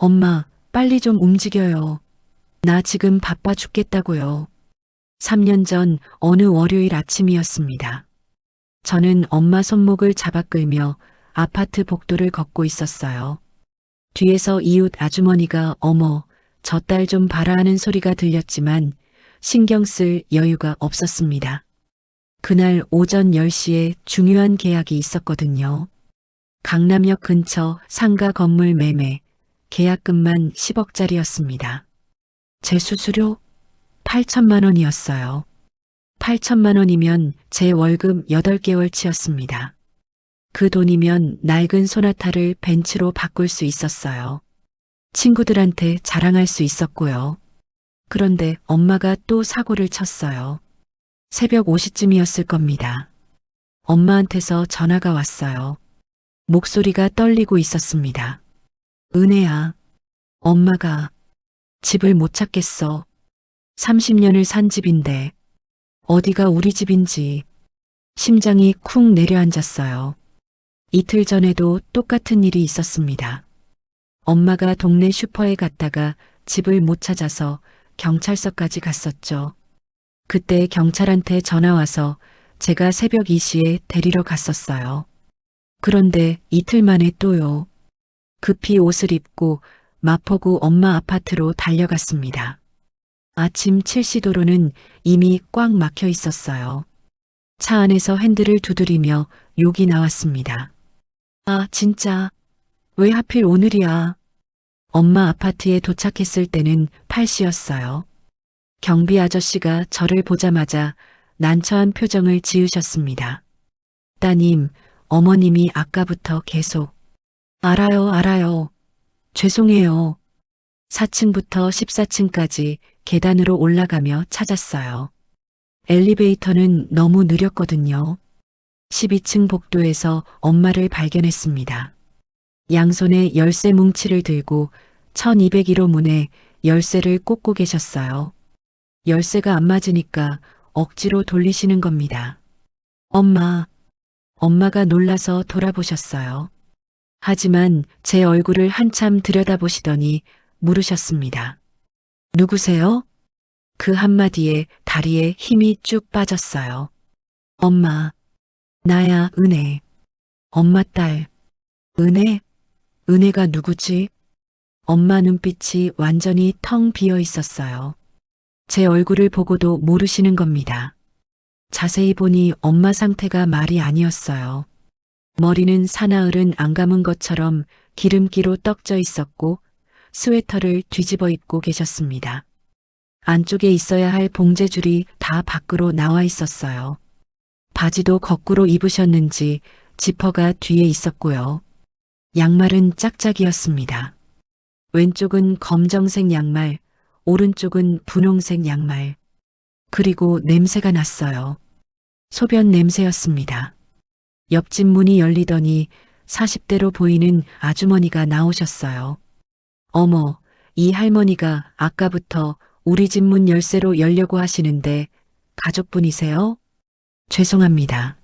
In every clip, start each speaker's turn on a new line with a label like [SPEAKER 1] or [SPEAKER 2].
[SPEAKER 1] 엄마, 빨리 좀 움직여요. 나 지금 바빠 죽겠다고요. 3년 전 어느 월요일 아침이었습니다. 저는 엄마 손목을 잡아 끌며 아파트 복도를 걷고 있었어요. 뒤에서 이웃 아주머니가 어머, 저 딸 좀 봐라 하는 소리가 들렸지만 신경 쓸 여유가 없었습니다. 그날 오전 10시에 중요한 계약이 있었거든요. 강남역 근처 상가 건물 매매, 계약금만 10억짜리였습니다. 제 수수료 8천만 원이었어요. 8천만 원이면 제 월급 8개월치였습니다. 그 돈이면 낡은 소나타를 벤츠로 바꿀 수 있었어요. 친구들한테 자랑할 수 있었고요. 그런데 엄마가 또 사고를 쳤어요. 새벽 5시쯤이었을 겁니다. 엄마한테서 전화가 왔어요. 목소리가 떨리고 있었습니다. 은혜야, 엄마가 집을 못 찾겠어. 30년을 산 집인데 어디가 우리 집인지. 심장이 쿵 내려앉았어요. 이틀 전에도 똑같은 일이 있었습니다. 엄마가 동네 슈퍼에 갔다가 집을 못 찾아서 경찰서까지 갔었죠. 그때 경찰한테 전화 와서 제가 새벽 2시에 데리러 갔었어요. 그런데 이틀 만에 또요. 급히 옷을 입고 마포구 엄마 아파트로 달려갔습니다. 아침 7시 도로는 이미 꽉 막혀 있었어요. 차 안에서 핸들을 두드리며 욕이 나왔습니다. 아, 진짜. 왜 하필 오늘이야. 엄마 아파트에 도착했을 때는 8시였어요. 경비 아저씨가 저를 보자마자 난처한 표정을 지으셨습니다. 따님, 어머님이 아까부터 계속 알아요. 죄송해요. 4층부터 14층까지 계단으로 올라가며 찾았어요. 엘리베이터는 너무 느렸거든요. 12층 복도에서 엄마를 발견했습니다. 양손에 열쇠 뭉치를 들고 1201호 문에 열쇠를 꽂고 계셨어요. 열쇠가 안 맞으니까 억지로 돌리시는 겁니다. 엄마가 놀라서 돌아보셨어요. 하지만 제 얼굴을 한참 들여다보시더니 물으셨습니다. 누구세요? 그 한마디에 다리에 힘이 쭉 빠졌어요. 엄마, 나야, 은혜. 엄마 딸. 은혜? 은혜가 누구지? 엄마 눈빛이 완전히 텅 비어 있었어요. 제 얼굴을 보고도 모르시는 겁니다. 자세히 보니 엄마 상태가 말이 아니었어요. 머리는 사나흘은 안 감은 것처럼 기름기로 떡져 있었고 스웨터를 뒤집어 입고 계셨습니다. 안쪽에 있어야 할 봉제줄이 다 밖으로 나와 있었어요. 바지도 거꾸로 입으셨는지 지퍼가 뒤에 있었고요. 양말은 짝짝이었습니다. 왼쪽은 검정색 양말, 오른쪽은 분홍색 양말. 그리고 냄새가 났어요. 소변 냄새였습니다. 옆집 문이 열리더니 40대로 보이는 아주머니가 나오셨어요. 어머, 이 할머니가 아까부터 우리 집 문 열쇠로 열려고 하시는데 가족분이세요? 죄송합니다.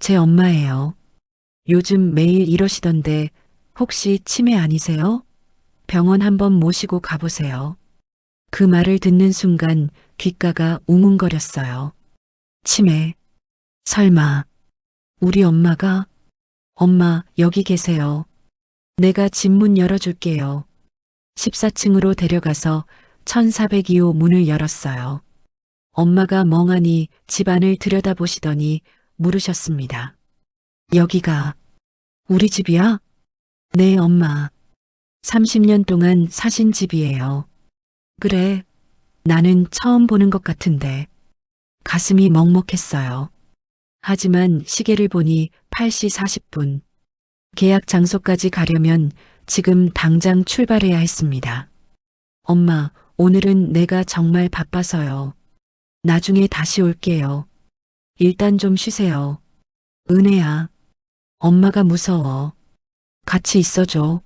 [SPEAKER 1] 제 엄마예요. 요즘 매일 이러시던데 혹시 치매 아니세요? 병원 한번 모시고 가보세요. 그 말을 듣는 순간 귓가가 웅웅거렸어요. 치매. 설마 우리 엄마가? 엄마, 여기 계세요. 내가 집 문 열어줄게요. 14층으로 데려가서 1402호 문을 열었어요. 엄마가 멍하니 집안을 들여다보시더니 물으셨습니다. 여기가 우리 집이야? 네, 엄마. 30년 동안 사신 집이에요. 그래, 나는 처음 보는 것 같은데. 가슴이 먹먹했어요. 하지만 시계를 보니 8시 40분. 계약 장소까지 가려면 지금 당장 출발해야 했습니다. 엄마, 오늘은 내가 정말 바빠서요. 나중에 다시 올게요. 일단 좀 쉬세요. 은혜야. 엄마가 무서워. 같이 있어줘.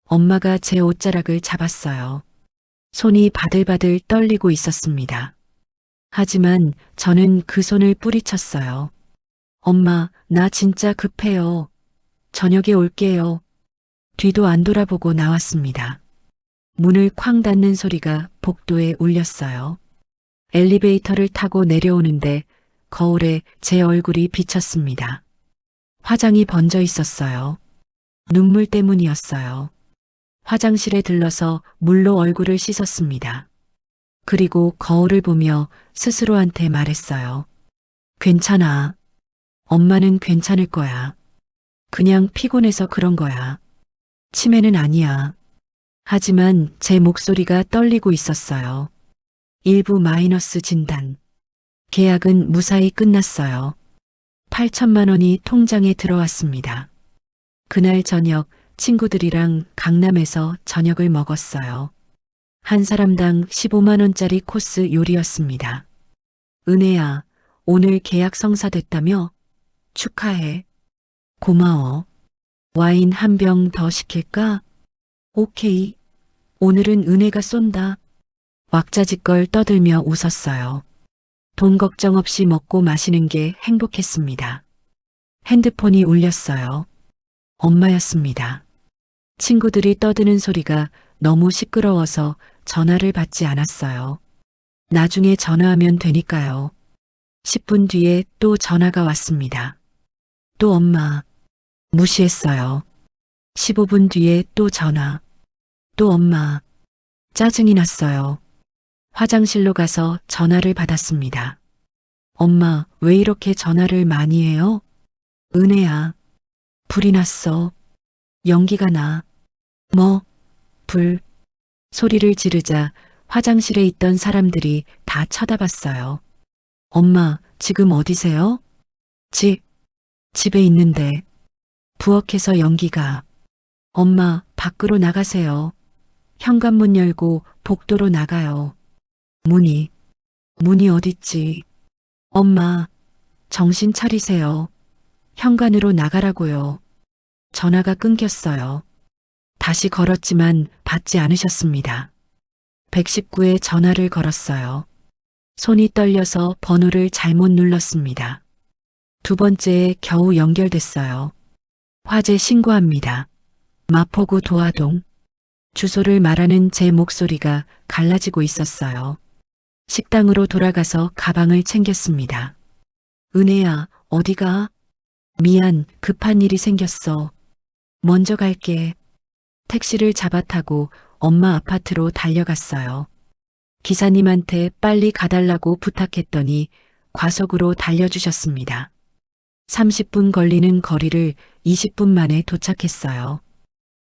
[SPEAKER 1] 엄마가 제 옷자락을 잡았어요. 손이 바들바들 떨리고 있었습니다. 하지만 저는 그 손을 뿌리쳤어요. 엄마, 나 진짜 급해요. 저녁에 올게요. 뒤도 안 돌아보고 나왔습니다. 문을 쾅 닫는 소리가 복도에 울렸어요. 엘리베이터를 타고 내려오는데 거울에 제 얼굴이 비쳤습니다. 화장이 번져 있었어요. 눈물 때문이었어요. 화장실에 들러서 물로 얼굴을 씻었습니다. 그리고 거울을 보며 스스로한테 말했어요. 괜찮아. 엄마는 괜찮을 거야. 그냥 피곤해서 그런 거야. 치매는 아니야. 하지만 제 목소리가 떨리고 있었어요. 일부 마이너스 진단. 계약은 무사히 끝났어요. 8천만 원이 통장에 들어왔습니다. 그날 저녁 친구들이랑 강남에서 저녁을 먹었어요. 한 사람당 15만 원짜리 코스 요리였습니다. 은혜야, 오늘 계약 성사됐다며? 축하해. 고마워. 와인 한 병 더 시킬까? 오케이. 오늘은 은혜가 쏜다. 왁자지껄 떠들며 웃었어요. 돈 걱정 없이 먹고 마시는 게 행복했습니다. 핸드폰이 울렸어요. 엄마였습니다. 친구들이 떠드는 소리가 너무 시끄러워서 전화를 받지 않았어요. 나중에 전화하면 되니까요. 10분 뒤에 또 전화가 왔습니다. 또 엄마. 무시했어요. 15분 뒤에 또 전화. 또 엄마. 짜증이 났어요. 화장실로 가서 전화를 받았습니다. 엄마, 왜 이렇게 전화를 많이 해요? 은혜야. 불이 났어. 연기가 나. 뭐? 불. 소리를 지르자 화장실에 있던 사람들이 다 쳐다봤어요. 엄마, 지금 어디세요? 집에 있는데. 부엌에서 연기가. 엄마, 밖으로 나가세요. 현관문 열고 복도로 나가요. 문이 어딨지? 엄마, 정신 차리세요. 현관으로 나가라고요. 전화가 끊겼어요. 다시 걸었지만 받지 않으셨습니다. 119에 전화를 걸었어요. 손이 떨려서 번호를 잘못 눌렀습니다. 두 번째에 겨우 연결됐어요. 화재 신고합니다. 마포구 도화동. 주소를 말하는 제 목소리가 갈라지고 있었어요. 식당으로 돌아가서 가방을 챙겼습니다. 은혜야, 어디가? 미안, 급한 일이 생겼어. 먼저 갈게. 택시를 잡아 타고 엄마 아파트로 달려갔어요. 기사님한테 빨리 가달라고 부탁했더니 과속으로 달려주셨습니다. 30분 걸리는 거리를 20분 만에 도착했어요.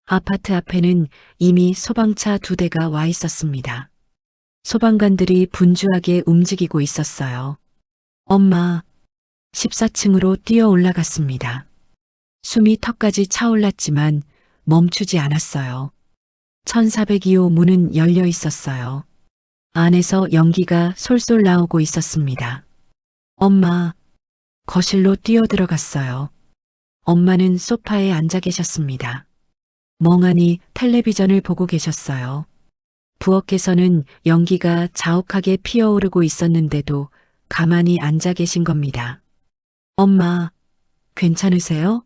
[SPEAKER 1] 아파트 앞에는 이미 소방차 2대가 와 있었습니다. 소방관들이 분주하게 움직이고 있었어요. 엄마, 14층으로 뛰어 올라갔습니다. 숨이 턱까지 차올랐지만 멈추지 않았어요. 1402호 문은 열려 있었어요. 안에서 연기가 솔솔 나오고 있었습니다. 엄마, 거실로 뛰어들어갔어요. 엄마는 소파에 앉아 계셨습니다. 멍하니 텔레비전을 보고 계셨어요. 부엌에서는 연기가 자욱하게 피어오르고 있었는데도 가만히 앉아 계신 겁니다. 엄마, 괜찮으세요?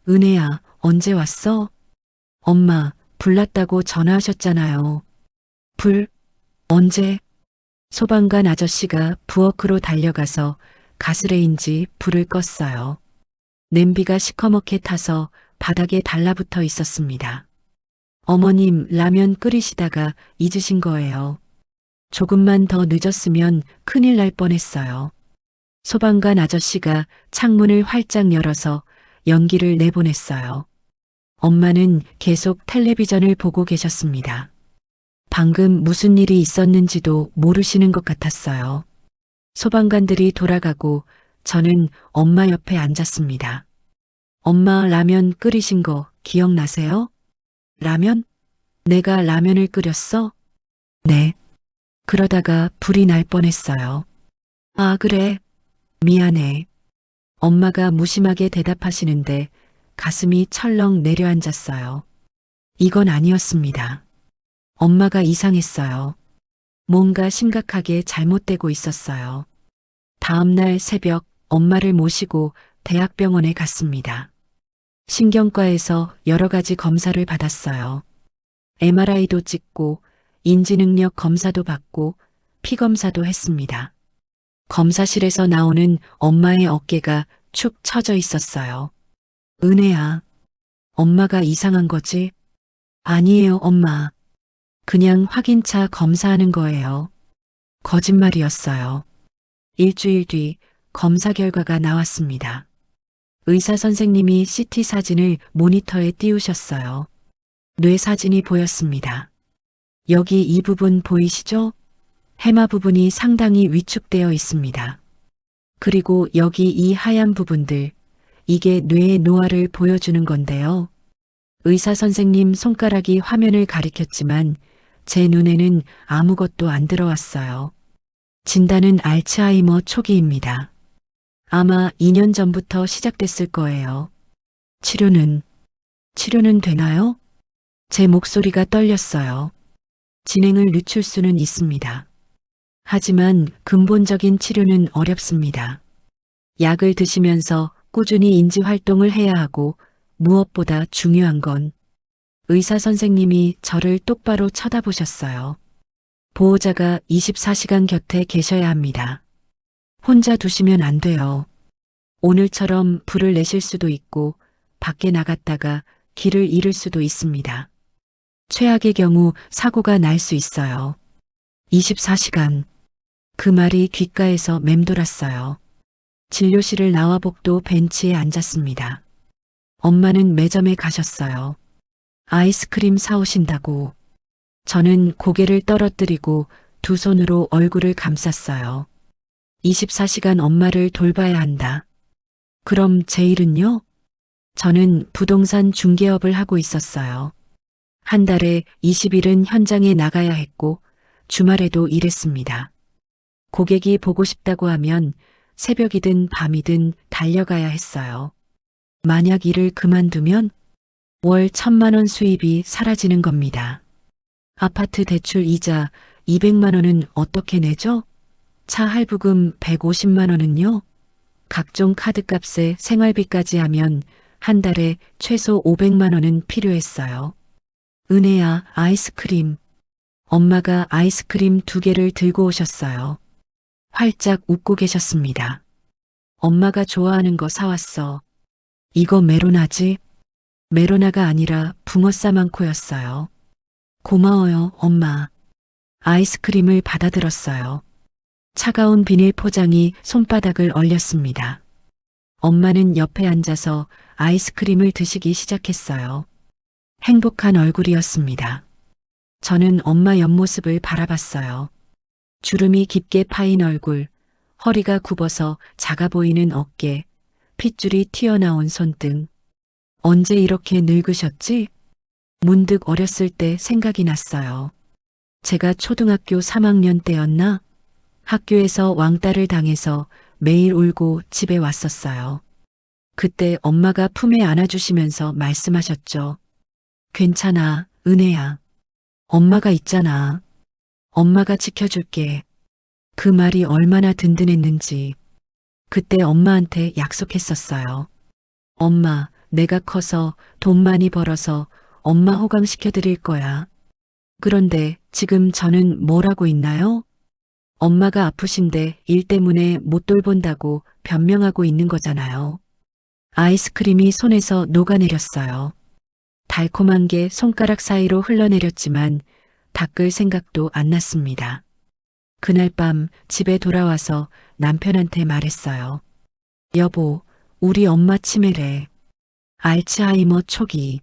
[SPEAKER 1] 은혜야, 언제 왔어? 엄마, 불났다고 전화하셨잖아요. 불? 언제? 소방관 아저씨가 부엌으로 달려가서 가스레인지 불을 껐어요. 냄비가 시커멓게 타서 바닥에 달라붙어 있었습니다. 어머님 라면 끓이시다가 잊으신 거예요. 조금만 더 늦었으면 큰일 날 뻔했어요. 소방관 아저씨가 창문을 활짝 열어서 연기를 내보냈어요. 엄마는 계속 텔레비전을 보고 계셨습니다. 방금 무슨 일이 있었는지도 모르시는 것 같았어요. 소방관들이 돌아가고 저는 엄마 옆에 앉았습니다. 엄마 라면 끓이신 거 기억나세요? 라면? 내가 라면을 끓였어? 네. 그러다가 불이 날 뻔했어요. 아, 그래. 미안해. 엄마가 무심하게 대답하시는데 가슴이 철렁 내려앉았어요. 이건 아니었습니다. 엄마가 이상했어요. 뭔가 심각하게 잘못되고 있었어요. 다음 날 새벽 엄마를 모시고 대학병원에 갔습니다. 신경과에서 여러 가지 검사를 받았어요. MRI도 찍고 인지능력 검사도 받고 피검사도 했습니다. 검사실에서 나오는 엄마의 어깨가 축 처져 있었어요. 은혜야, 엄마가 이상한 거지? 아니에요, 엄마. 그냥 확인차 검사하는 거예요. 거짓말이었어요. 일주일 뒤 검사 결과가 나왔습니다. 의사 선생님이 CT 사진을 모니터에 띄우셨어요. 뇌 사진이 보였습니다. 여기 이 부분 보이시죠? 해마 부분이 상당히 위축되어 있습니다. 그리고 여기 이 하얀 부분들, 이게 뇌의 노화를 보여주는 건데요. 의사 선생님 손가락이 화면을 가리켰지만 제 눈에는 아무것도 안 들어왔어요. 진단은 알츠하이머 초기입니다. 아마 2년 전부터 시작됐을 거예요. 치료는 되나요? 제 목소리가 떨렸어요. 진행을 늦출 수는 있습니다. 하지만 근본적인 치료는 어렵습니다. 약을 드시면서 꾸준히 인지 활동을 해야 하고 무엇보다 중요한 건 의사 선생님이 저를 똑바로 쳐다보셨어요. 보호자가 24시간 곁에 계셔야 합니다. 혼자 두시면 안 돼요. 오늘처럼 불을 내실 수도 있고 밖에 나갔다가 길을 잃을 수도 있습니다. 최악의 경우 사고가 날 수 있어요. 24시간. 그 말이 귓가에서 맴돌았어요. 진료실을 나와 복도 벤치에 앉았습니다. 엄마는 매점에 가셨어요. 아이스크림 사오신다고. 저는 고개를 떨어뜨리고 두 손으로 얼굴을 감쌌어요. 24시간 엄마를 돌봐야 한다. 그럼 제 일은요? 저는 부동산 중개업을 하고 있었어요. 한 달에 20일은 현장에 나가야 했고 주말에도 일했습니다. 고객이 보고 싶다고 하면 새벽이든 밤이든 달려가야 했어요. 만약 일을 그만두면 월 1,000만 원 수입이 사라지는 겁니다. 아파트 대출 이자 200만 원은 어떻게 내죠? 차 할부금 150만 원은요? 각종 카드값에 생활비까지 하면 한 달에 최소 500만 원은 필요했어요. 은혜야, 아이스크림. 엄마가 아이스크림 2개를 들고 오셨어요. 활짝 웃고 계셨습니다. 엄마가 좋아하는 거 사왔어. 이거 메로나지? 메로나가 아니라 붕어 싸만코였어요. 고마워요, 엄마. 아이스크림을 받아들었어요. 차가운 비닐 포장이 손바닥을 얼렸습니다. 엄마는 옆에 앉아서 아이스크림을 드시기 시작했어요. 행복한 얼굴이었습니다. 저는 엄마 옆모습을 바라봤어요. 주름이 깊게 파인 얼굴, 허리가 굽어서 작아 보이는 어깨, 핏줄이 튀어나온 손등. 언제 이렇게 늙으셨지? 문득 어렸을 때 생각이 났어요. 제가 초등학교 3학년 때였나? 학교에서 왕따를 당해서 매일 울고 집에 왔었어요. 그때 엄마가 품에 안아주시면서 말씀하셨죠. 괜찮아, 은혜야. 엄마가 있잖아. 엄마가 지켜줄게. 그 말이 얼마나 든든했는지. 그때 엄마한테 약속했었어요. 엄마, 내가 커서 돈 많이 벌어서 엄마 호강시켜 드릴 거야. 그런데 지금 저는 뭘 하고 있나요? 엄마가 아프신데 일 때문에 못 돌본다고 변명하고 있는 거잖아요. 아이스크림이 손에서 녹아내렸어요. 달콤한 게 손가락 사이로 흘러내렸지만 닦을 생각도 안 났습니다. 그날 밤 집에 돌아와서 남편한테 말했어요. 여보, 우리 엄마 치매래. 알츠하이머 초기.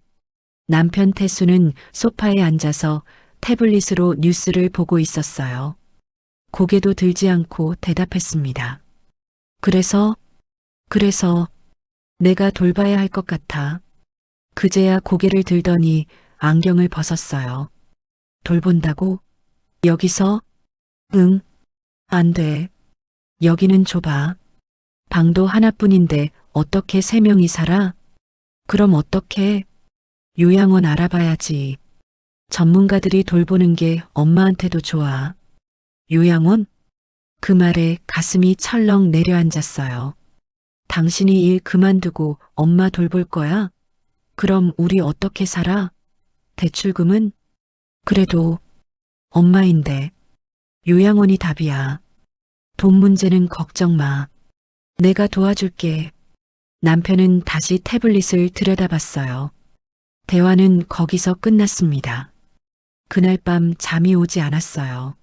[SPEAKER 1] 남편 태수는 소파에 앉아서 태블릿으로 뉴스를 보고 있었어요. 고개도 들지 않고 대답했습니다. 그래서 내가 돌봐야 할 것 같아. 그제야 고개를 들더니 안경을 벗었어요. 돌본다고? 여기서? 응, 안 돼. 여기는 좁아. 방도 하나뿐인데 어떻게 3명이 살아? 그럼 어떻게? 요양원 알아봐야지. 전문가들이 돌보는 게 엄마한테도 좋아. 요양원? 그 말에 가슴이 철렁 내려앉았어요. 당신이 일 그만두고 엄마 돌볼 거야? 그럼 우리 어떻게 살아? 대출금은? 그래도 엄마인데 요양원이 답이야. 돈 문제는 걱정 마. 내가 도와줄게. 남편은 다시 태블릿을 들여다봤어요. 대화는 거기서 끝났습니다. 그날 밤 잠이 오지 않았어요.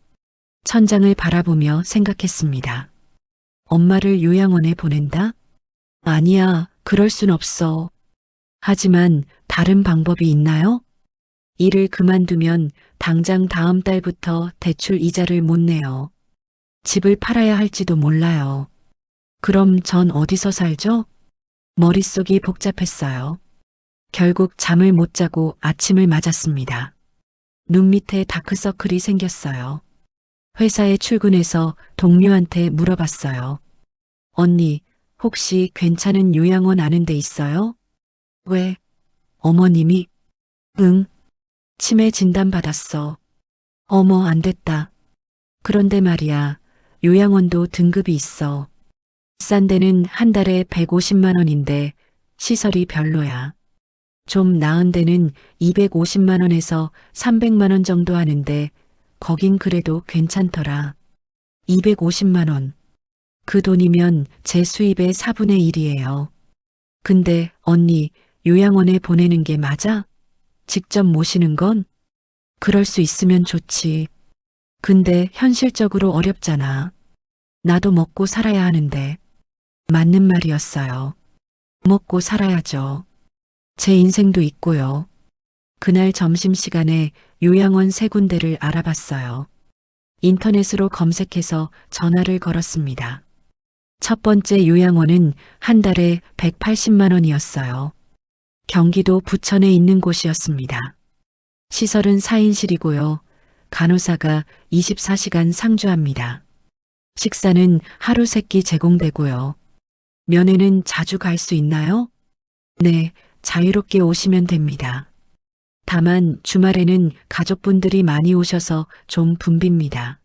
[SPEAKER 1] 천장을 바라보며 생각했습니다. 엄마를 요양원에 보낸다? 아니야, 그럴 순 없어. 하지만 다른 방법이 있나요? 일을 그만두면 당장 다음 달부터 대출 이자를 못 내요. 집을 팔아야 할지도 몰라요. 그럼 전 어디서 살죠? 머릿속이 복잡했어요. 결국 잠을 못 자고 아침을 맞았습니다. 눈 밑에 다크서클이 생겼어요. 회사에 출근해서 동료한테 물어봤어요. 언니, 혹시 괜찮은 요양원 아는 데 있어요? 왜? 어머님이? 응. 치매 진단 받았어. 어머, 안 됐다. 그런데 말이야, 요양원도 등급이 있어. 싼 데는 한 달에 150만 원인데 시설이 별로야. 좀 나은 데는 250만 원에서 300만 원 정도 하는데 거긴 그래도 괜찮더라. 250만 원. 그 돈이면 제 수입의 4분의 1이에요. 근데 언니, 요양원에 보내는 게 맞아? 직접 모시는 건? 그럴 수 있으면 좋지. 근데 현실적으로 어렵잖아. 나도 먹고 살아야 하는데. 맞는 말이었어요. 먹고 살아야죠. 제 인생도 있고요. 그날 점심시간에 요양원 세 군데를 알아봤어요. 인터넷으로 검색해서 전화를 걸었습니다. 첫 번째 요양원은 한 달에 180만 원이었어요. 경기도 부천에 있는 곳이었습니다. 시설은 4인실이고요. 간호사가 24시간 상주합니다. 식사는 하루 3끼 제공되고요. 면회는 자주 갈 수 있나요? 네, 자유롭게 오시면 됩니다. 다만 주말에는 가족분들이 많이 오셔서 좀 붐빕니다.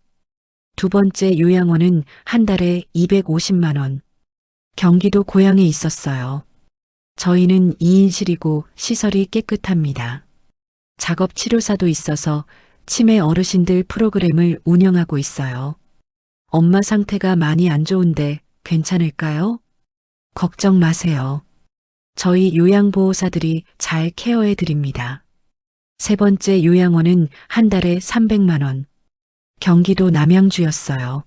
[SPEAKER 1] 두 번째 요양원은 한 달에 250만 원. 경기도 고양에 있었어요. 저희는 2인실이고 시설이 깨끗합니다. 작업 치료사도 있어서 치매 어르신들 프로그램을 운영하고 있어요. 엄마 상태가 많이 안 좋은데 괜찮을까요? 걱정 마세요. 저희 요양보호사들이 잘 케어해 드립니다. 세 번째 요양원은 한 달에 300만 원. 경기도 남양주였어요.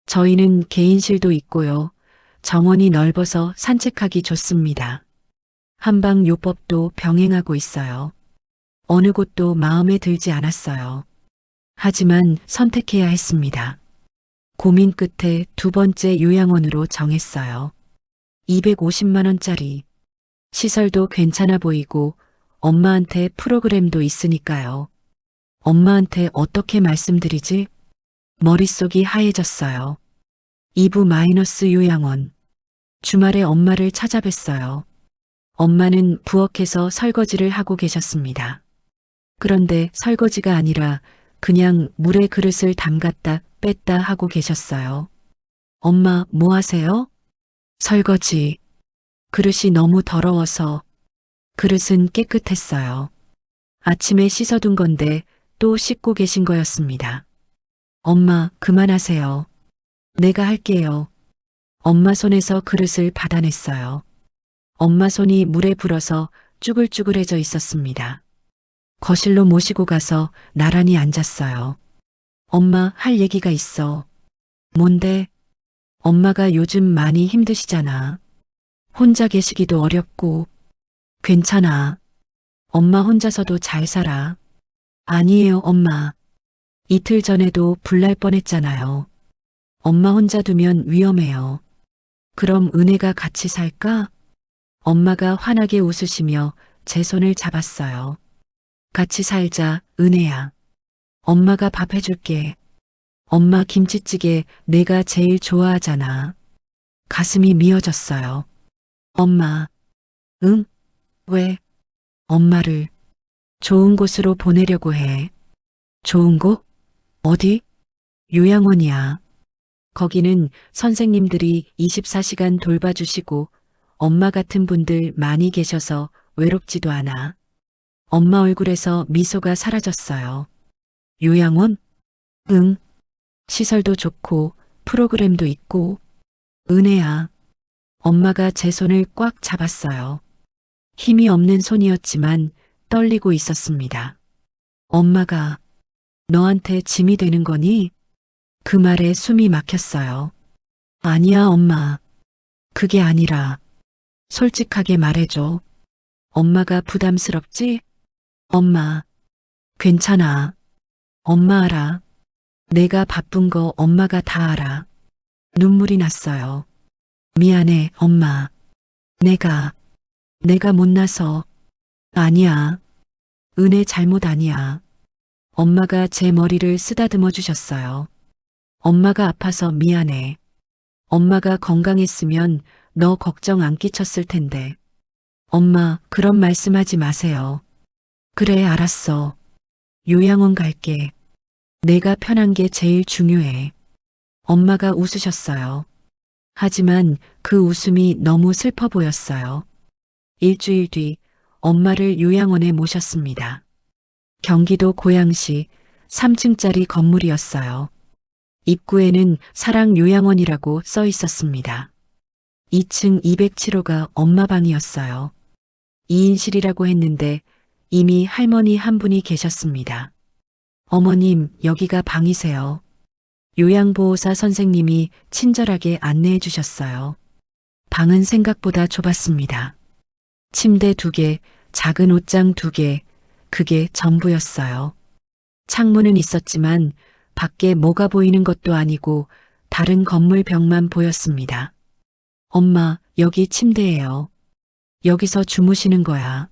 [SPEAKER 1] 저희는 개인실도 있고요. 정원이 넓어서 산책하기 좋습니다. 한방요법도 병행하고 있어요. 어느 곳도 마음에 들지 않았어요. 하지만 선택해야 했습니다. 고민 끝에 두 번째 요양원으로 정했어요. 250만 원짜리. 시설도 괜찮아 보이고 엄마한테 프로그램도 있으니까요. 엄마한테 어떻게 말씀드리지? 머릿속이 하얘졌어요. 2부 마이너스 요양원. 주말에 엄마를 찾아뵀어요. 엄마는 부엌에서 설거지를 하고 계셨습니다. 그런데 설거지가 아니라 그냥 물에 그릇을 담갔다 뺐다 하고 계셨어요. 엄마, 뭐 하세요? 설거지. 그릇이 너무 더러워서. 그릇은 깨끗했어요. 아침에 씻어둔 건데 또 씻고 계신 거였습니다. 엄마, 그만하세요. 내가 할게요. 엄마 손에서 그릇을 받아냈어요. 엄마 손이 물에 불어서 쭈글쭈글해져 있었습니다. 거실로 모시고 가서 나란히 앉았어요. 엄마, 할 얘기가 있어. 뭔데? 엄마가 요즘 많이 힘드시잖아. 혼자 계시기도 어렵고. 괜찮아. 엄마 혼자서도 잘 살아. 아니에요, 엄마. 이틀 전에도 불날 뻔했잖아요. 엄마 혼자 두면 위험해요. 그럼 은혜가 같이 살까? 엄마가 환하게 웃으시며 제 손을 잡았어요. 같이 살자, 은혜야. 엄마가 밥 해줄게. 엄마 김치찌개 내가 제일 좋아하잖아. 가슴이 미어졌어요. 엄마. 응? 왜? 엄마를 좋은 곳으로 보내려고 해. 좋은 곳? 어디? 요양원이야. 거기는 선생님들이 24시간 돌봐주시고 엄마 같은 분들 많이 계셔서 외롭지도 않아. 엄마 얼굴에서 미소가 사라졌어요. 요양원? 응. 시설도 좋고 프로그램도 있고. 은혜야. 엄마가 제 손을 꽉 잡았어요. 힘이 없는 손이었지만 떨리고 있었습니다. 엄마가 너한테 짐이 되는 거니? 그 말에 숨이 막혔어요. 아니야, 엄마. 그게 아니라 솔직하게 말해줘. 엄마가 부담스럽지? 엄마, 괜찮아. 엄마 알아. 내가 바쁜 거 엄마가 다 알아. 눈물이 났어요. 미안해, 엄마. 내가 못나서. 아니야. 은혜 잘못 아니야. 엄마가 제 머리를 쓰다듬어 주셨어요. 엄마가 아파서 미안해. 엄마가 건강했으면 너 걱정 안 끼쳤을 텐데. 엄마, 그런 말씀하지 마세요. 그래, 알았어. 요양원 갈게. 내가 편한 게 제일 중요해. 엄마가 웃으셨어요. 하지만 그 웃음이 너무 슬퍼 보였어요. 일주일 뒤 엄마를 요양원에 모셨습니다. 경기도 고양시 3층짜리 건물이었어요. 입구에는 사랑요양원이라고 써 있었습니다. 2층 207호가 엄마 방이었어요. 2인실이라고 했는데 이미 할머니 한 분이 계셨습니다. 어머님, 여기가 방이세요. 요양보호사 선생님이 친절하게 안내해 주셨어요. 방은 생각보다 좁았습니다. 침대 2개, 작은 옷장 2개, 그게 전부였어요. 창문은 있었지만 밖에 뭐가 보이는 것도 아니고 다른 건물 벽만 보였습니다. 엄마, 여기 침대예요. 여기서 주무시는 거야.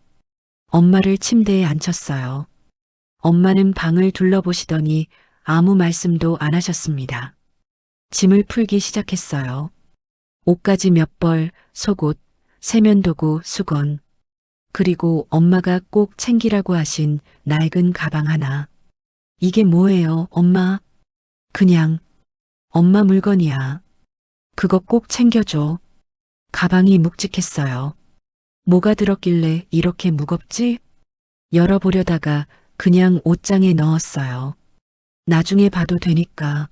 [SPEAKER 1] 엄마를 침대에 앉혔어요. 엄마는 방을 둘러보시더니 아무 말씀도 안 하셨습니다. 짐을 풀기 시작했어요. 옷가지 몇 벌, 속옷, 세면도구, 수건, 그리고 엄마가 꼭 챙기라고 하신 낡은 가방 하나. 이게 뭐예요, 엄마? 그냥 엄마 물건이야. 그거 꼭 챙겨줘. 가방이 묵직했어요. 뭐가 들었길래 이렇게 무겁지? 열어보려다가 그냥 옷장에 넣었어요. 나중에 봐도 되니까.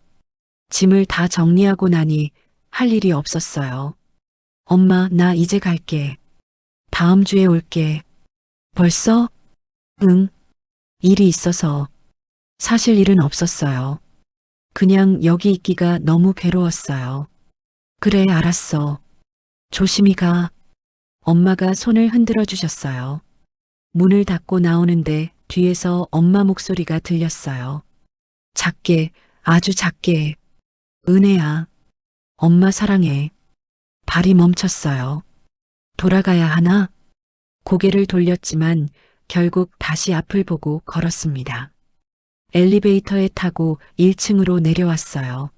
[SPEAKER 1] 짐을 다 정리하고 나니 할 일이 없었어요. 엄마, 나 이제 갈게. 다음 주에 올게. 벌써? 응. 일이 있어서. 사실 일은 없었어요. 그냥 여기 있기가 너무 괴로웠어요. 그래, 알았어. 조심히 가. 엄마가 손을 흔들어 주셨어요. 문을 닫고 나오는데 뒤에서 엄마 목소리가 들렸어요. 작게, 아주 작게. 은혜야. 엄마 사랑해. 발이 멈췄어요. 돌아가야 하나? 고개를 돌렸지만 결국 다시 앞을 보고 걸었습니다. 엘리베이터에 타고 1층으로 내려왔어요.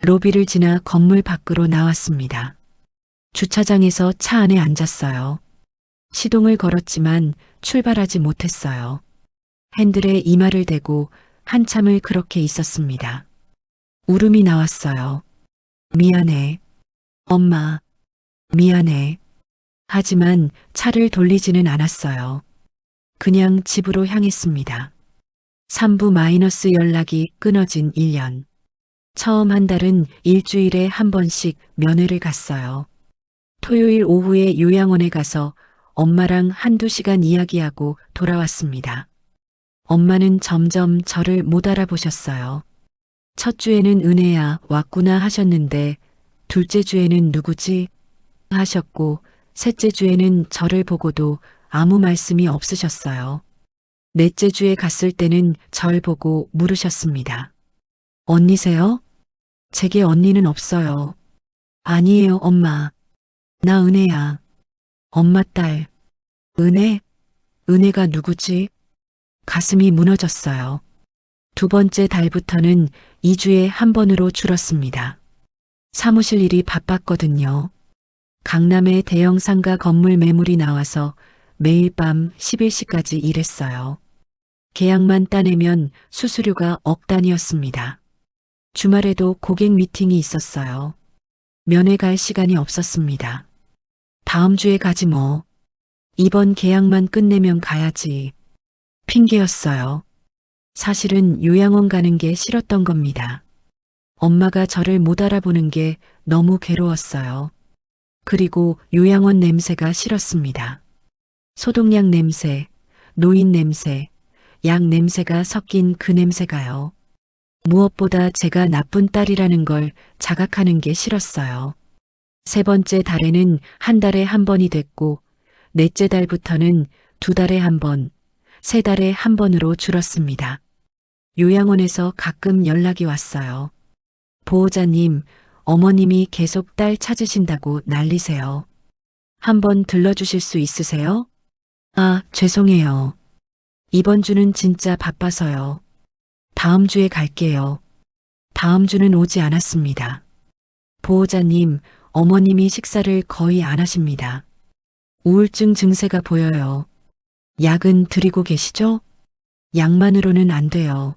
[SPEAKER 1] 로비를 지나 건물 밖으로 나왔습니다. 주차장에서 차 안에 앉았어요. 시동을 걸었지만 출발하지 못했어요. 핸들에 이마를 대고 한참을 그렇게 있었습니다. 울음이 나왔어요. 미안해. 엄마, 미안해. 하지만 차를 돌리지는 않았어요. 그냥 집으로 향했습니다. 3부 마이너스 연락이 끊어진 1년. 처음 한 달은 일주일에 한 번씩 면회를 갔어요. 토요일 오후에 요양원에 가서 엄마랑 한두 시간 이야기하고 돌아왔습니다. 엄마는 점점 저를 못 알아보셨어요. 첫 주에는 은혜야 왔구나 하셨는데 둘째 주에는 누구지? 하셨고 셋째 주에는 저를 보고도 아무 말씀이 없으셨어요. 넷째 주에 갔을 때는 절 보고 물으셨습니다. 언니세요? 제게 언니는 없어요. 아니에요, 엄마. 나 은혜야. 엄마 딸. 은혜? 은혜가 누구지? 가슴이 무너졌어요. 두 번째 달부터는 2주에 한 번으로 줄었습니다. 사무실 일이 바빴거든요. 강남의 대형 상가 건물 매물이 나와서 매일 밤 11시까지 일했어요. 계약만 따내면 수수료가 억 단위였습니다. 주말에도 고객 미팅이 있었어요. 면회 갈 시간이 없었습니다. 다음 주에 가지 뭐. 이번 계약만 끝내면 가야지. 핑계였어요. 사실은 요양원 가는 게 싫었던 겁니다. 엄마가 저를 못 알아보는 게 너무 괴로웠어요. 그리고 요양원 냄새가 싫었습니다. 소독약 냄새, 노인 냄새, 약 냄새가 섞인 그 냄새가요. 무엇보다 제가 나쁜 딸이라는 걸 자각하는 게 싫었어요. 세 번째 달에는 한 달에 한 번이 됐고, 넷째 달부터는 두 달에 한 번, 세 달에 한 번으로 줄었습니다. 요양원에서 가끔 연락이 왔어요. 보호자님, 어머님이 계속 딸 찾으신다고 난리세요. 한번 들러주실 수 있으세요? 아, 죄송해요. 이번 주는 진짜 바빠서요. 다음 주에 갈게요. 다음 주는 오지 않았습니다. 보호자님, 어머님이 식사를 거의 안 하십니다. 우울증 증세가 보여요. 약은 드리고 계시죠? 약만으로는 안 돼요.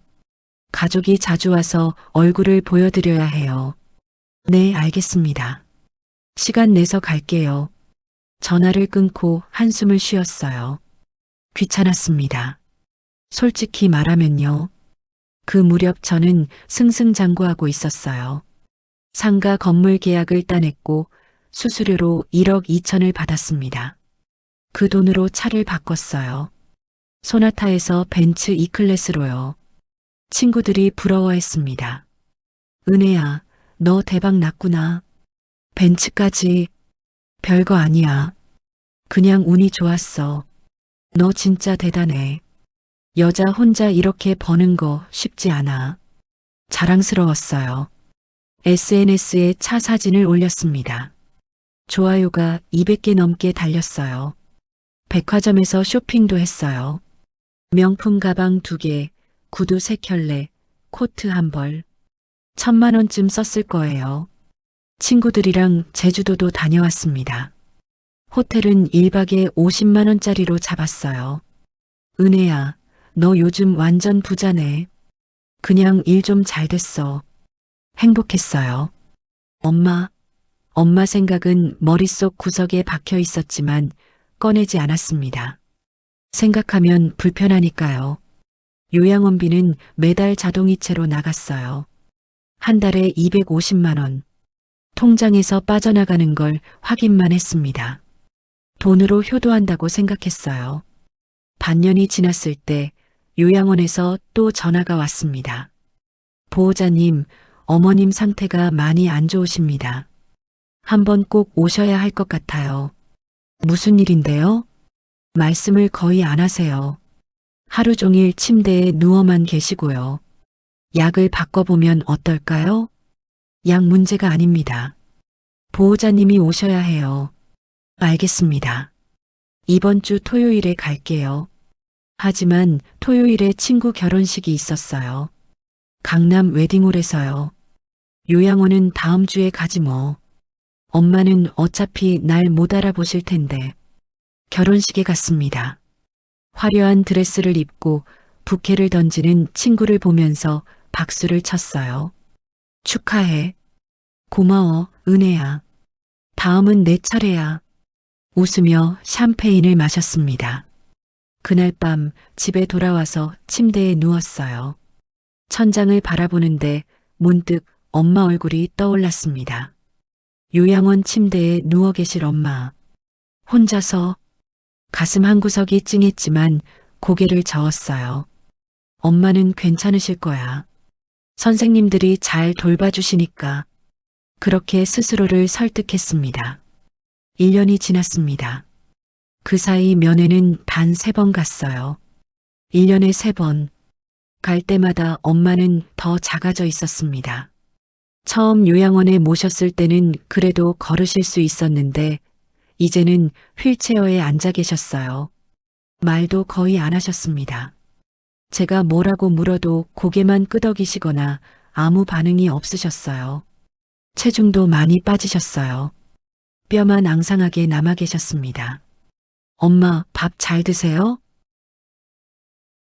[SPEAKER 1] 가족이 자주 와서 얼굴을 보여드려야 해요. 네, 알겠습니다. 시간 내서 갈게요. 전화를 끊고 한숨을 쉬었어요. 귀찮았습니다. 솔직히 말하면요. 그 무렵 저는 승승장구하고 있었어요. 상가 건물 계약을 따냈고 수수료로 1억 2천을 받았습니다. 그 돈으로 차를 바꿨어요. 소나타에서 벤츠 E클래스로요. 친구들이 부러워했습니다. 은혜야, 너 대박 났구나. 벤츠까지. 별거 아니야. 그냥 운이 좋았어. 너 진짜 대단해. 여자 혼자 이렇게 버는 거 쉽지 않아. 자랑스러웠어요. SNS에 차 사진을 올렸습니다. 좋아요가 200개 넘게 달렸어요. 백화점에서 쇼핑도 했어요. 명품 가방 2개, 구두 3켤레, 코트 1벌. 1,000만 원쯤 썼을 거예요. 친구들이랑 제주도도 다녀왔습니다. 호텔은 1박에 50만 원짜리로 잡았어요. 은혜야, 너 요즘 완전 부자네. 그냥 일 좀 잘 됐어. 행복했어요. 엄마 생각은 머릿속 구석에 박혀 있었지만 꺼내지 않았습니다. 생각하면 불편하니까요. 요양원비는 매달 자동이체로 나갔어요. 한 달에 250만 원. 통장에서 빠져나가는 걸 확인만 했습니다. 돈으로 효도한다고 생각했어요. 반년이 지났을 때 요양원에서 또 전화가 왔습니다. 보호자님, 어머님 상태가 많이 안 좋으십니다. 한번 꼭 오셔야 할 것 같아요. 무슨 일인데요? 말씀을 거의 안 하세요. 하루 종일 침대에 누워만 계시고요. 약을 바꿔보면 어떨까요? 약 문제가 아닙니다. 보호자님이 오셔야 해요. 알겠습니다. 이번 주 토요일에 갈게요. 하지만 토요일에 친구 결혼식이 있었어요. 강남 웨딩홀에서요. 요양원은 다음 주에 가지 뭐. 엄마는 어차피 날 못 알아보실 텐데. 결혼식에 갔습니다. 화려한 드레스를 입고 부케를 던지는 친구를 보면서 박수를 쳤어요. 축하해. 고마워, 은혜야. 다음은 내 차례야. 웃으며 샴페인을 마셨습니다. 그날 밤 집에 돌아와서 침대에 누웠어요. 천장을 바라보는데 문득 엄마 얼굴이 떠올랐습니다. 요양원 침대에 누워 계실 엄마. 혼자서 가슴 한구석이 찡했지만 고개를 저었어요. 엄마는 괜찮으실 거야. 선생님들이 잘 돌봐주시니까. 그렇게 스스로를 설득했습니다. 1년이 지났습니다. 그 사이 면회는 단 3번 갔어요. 1년에 3번. 갈 때마다 엄마는 더 작아져 있었습니다. 처음 요양원에 모셨을 때는 그래도 걸으실 수 있었는데 이제는 휠체어에 앉아 계셨어요. 말도 거의 안 하셨습니다. 제가 뭐라고 물어도 고개만 끄덕이시거나 아무 반응이 없으셨어요. 체중도 많이 빠지셨어요. 뼈만 앙상하게 남아 계셨습니다. 엄마, 밥 잘 드세요?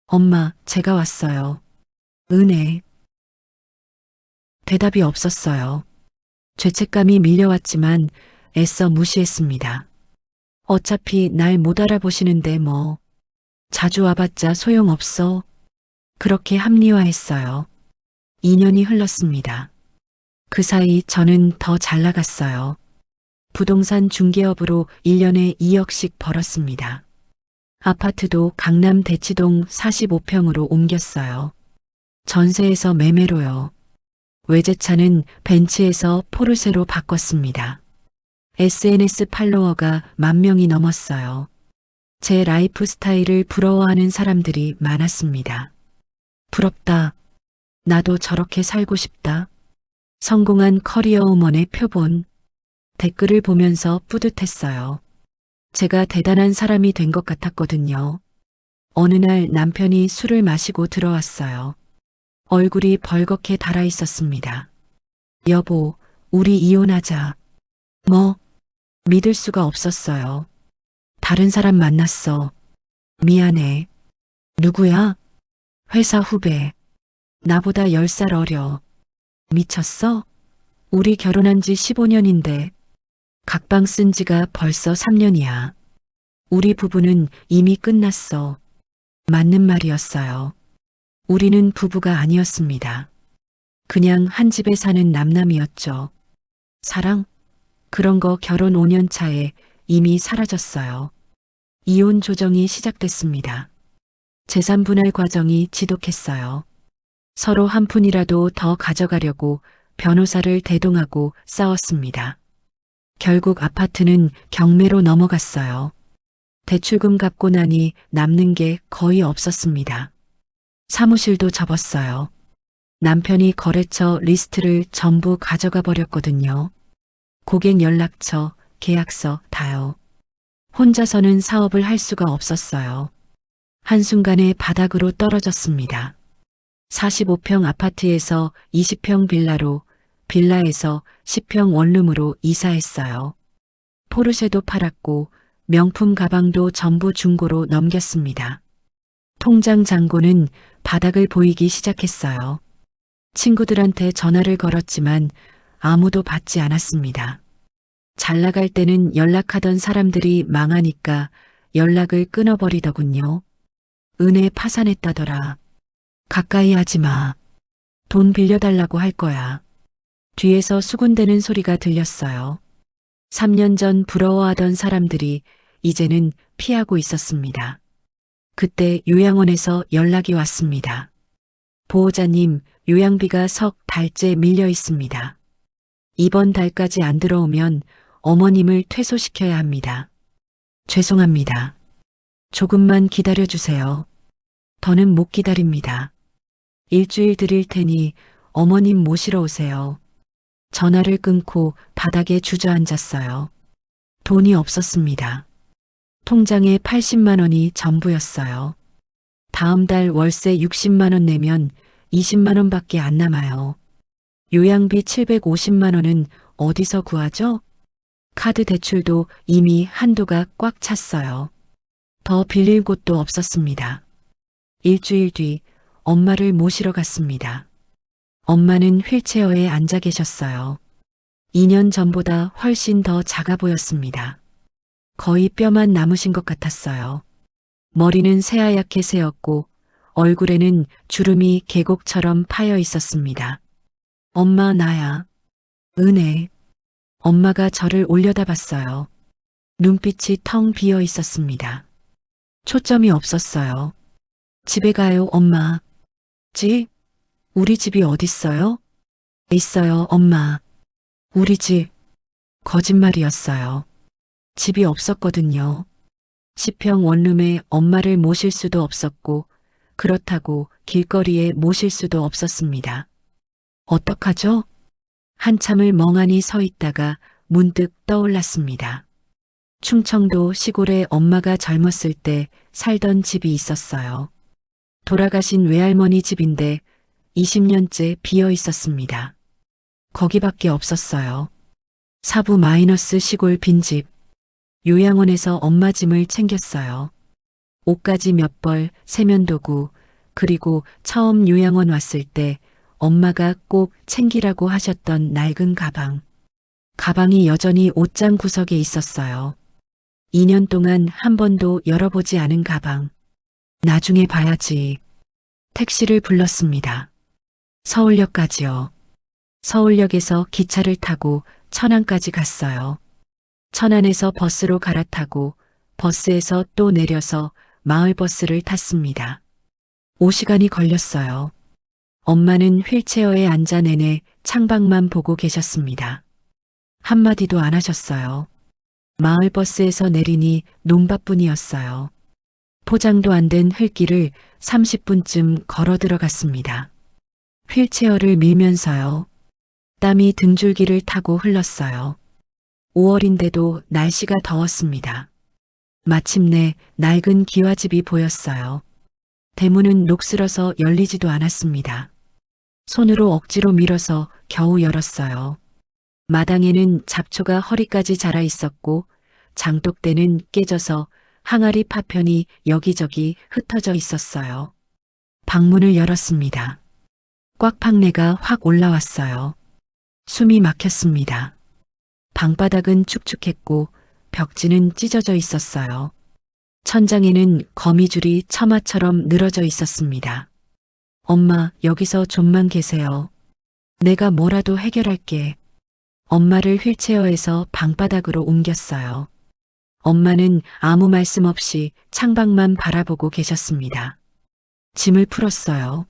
[SPEAKER 1] 엄마, 제가 왔어요. 은혜. 대답이 없었어요. 죄책감이 밀려왔지만 애써 무시했습니다. 어차피 날 못 알아보시는데 뭐. 자주 와봤자 소용없어. 그렇게 합리화했어요. 2년이 흘렀습니다. 그 사이 저는 더 잘 나갔어요. 부동산 중개업으로 1년에 2억씩 벌었습니다. 아파트도 강남 대치동 45평으로 옮겼어요. 전세에서 매매로요. 외제차는 벤츠에서 포르쉐로 바꿨습니다. SNS 팔로워가 10,000명이 넘었어요. 제 라이프 스타일을 부러워하는 사람들이 많았습니다. 부럽다. 나도 저렇게 살고 싶다. 성공한 커리어 우먼의 표본. 댓글을 보면서 뿌듯했어요. 제가 대단한 사람이 된 것 같았거든요. 어느 날 남편이 술을 마시고 들어왔어요. 얼굴이 벌겋게 달아 있었습니다. 여보, 우리 이혼하자. 뭐? 믿을 수가 없었어요. 다른 사람 만났어. 미안해. 누구야? 회사 후배. 나보다 10살 어려. 미쳤어? 우리 결혼한 지 15년인데 각방 쓴 지가 벌써 3년이야. 우리 부부는 이미 끝났어. 맞는 말이었어요. 우리는 부부가 아니었습니다. 그냥 한 집에 사는 남남이었죠. 사랑? 그런 거 결혼 5년 차에 이미 사라졌어요. 이혼 조정이 시작됐습니다. 재산 분할 과정이 지독했어요. 서로 한 푼이라도 더 가져가려고 변호사를 대동하고 싸웠습니다. 결국 아파트는 경매로 넘어갔어요. 대출금 갚고 나니 남는 게 거의 없었습니다. 사무실도 접었어요. 남편이 거래처 리스트를 전부 가져가 버렸거든요. 고객 연락처, 계약서 다요. 혼자서는 사업을 할 수가 없었어요. 한순간에 바닥으로 떨어졌습니다. 45평 아파트에서 20평 빌라로, 빌라에서 10평 원룸으로 이사했어요. 포르쉐도 팔았고 명품 가방도 전부 중고로 넘겼습니다. 통장 잔고는 바닥을 보이기 시작했어요. 친구들한테 전화를 걸었지만 아무도 받지 않았습니다. 잘 나갈 때는 연락하던 사람들이 망하니까 연락을 끊어버리더군요. 은혜 파산했다더라. 가까이 하지 마. 돈 빌려달라고 할 거야. 뒤에서 수군대는 소리가 들렸어요. 3년 전 부러워하던 사람들이 이제는 피하고 있었습니다. 그때 요양원에서 연락이 왔습니다. 보호자님, 요양비가 석 달째 밀려 있습니다. 이번 달까지 안 들어오면 어머님을 퇴소시켜야 합니다. 죄송합니다. 조금만 기다려주세요. 더는 못 기다립니다. 일주일 드릴 테니 어머님 모시러 오세요. 전화를 끊고 바닥에 주저앉았어요. 돈이 없었습니다. 통장에 80만 원이 전부였어요. 다음 달 월세 60만 원 내면 20만 원밖에 안 남아요. 요양비 750만 원은 어디서 구하죠? 카드 대출도 이미 한도가 꽉 찼어요. 더 빌릴 곳도 없었습니다. 일주일 뒤 엄마를 모시러 갔습니다. 엄마는 휠체어에 앉아 계셨어요. 2년 전보다 훨씬 더 작아 보였습니다. 거의 뼈만 남으신 것 같았어요. 머리는 새하얗게 새었고 얼굴에는 주름이 계곡처럼 파여 있었습니다. 엄마 나야. 은혜. 엄마가 저를 올려다봤어요. 눈빛이 텅 비어 있었습니다. 초점이 없었어요. 집에 가요, 엄마. 집? 우리 집이 어딨어요? 있어요, 엄마. 우리 집. 거짓말이었어요. 집이 없었거든요. 10평 원룸에 엄마를 모실 수도 없었고 그렇다고 길거리에 모실 수도 없었습니다. 어떡하죠? 한참을 멍하니 서 있다가 문득 떠올랐습니다. 충청도 시골에 엄마가 젊었을 때 살던 집이 있었어요. 돌아가신 외할머니 집인데 20년째 비어 있었습니다. 거기밖에 없었어요. 사부 마이너스 시골 빈집. 요양원에서 엄마 짐을 챙겼어요. 옷가지 몇 벌, 세면도구, 그리고 처음 요양원 왔을 때 엄마가 꼭 챙기라고 하셨던 낡은 가방. 가방이 여전히 옷장 구석에 있었어요. 2년 동안 한 번도 열어보지 않은 가방. 나중에 봐야지. 택시를 불렀습니다. 서울역까지요. 서울역에서 기차를 타고 천안까지 갔어요. 천안에서 버스로 갈아타고 버스에서 또 내려서 마을버스를 탔습니다. 5시간이 걸렸어요. 엄마는 휠체어에 앉아 내내 창밖만 보고 계셨습니다. 한마디도 안 하셨어요. 마을버스에서 내리니 논밭뿐이었어요. 포장도 안 된 흙길을 30분쯤 걸어 들어갔습니다. 휠체어를 밀면서요. 땀이 등줄기를 타고 흘렀어요. 5월인데도 날씨가 더웠습니다. 마침내 낡은 기와집이 보였어요. 대문은 녹슬어서 열리지도 않았습니다. 손으로 억지로 밀어서 겨우 열었어요. 마당에는 잡초가 허리까지 자라 있었고 장독대는 깨져서 항아리 파편이 여기저기 흩어져 있었어요. 방문을 열었습니다. 꽉팍내가 확 올라왔어요. 숨이 막혔습니다. 방바닥은 축축했고 벽지는 찢어져 있었어요. 천장에는 거미줄이 처마처럼 늘어져 있었습니다. 엄마, 여기서 좀만 계세요. 내가 뭐라도 해결할게. 엄마를 휠체어에서 방바닥으로 옮겼어요. 엄마는 아무 말씀 없이 창밖만 바라보고 계셨습니다. 짐을 풀었어요.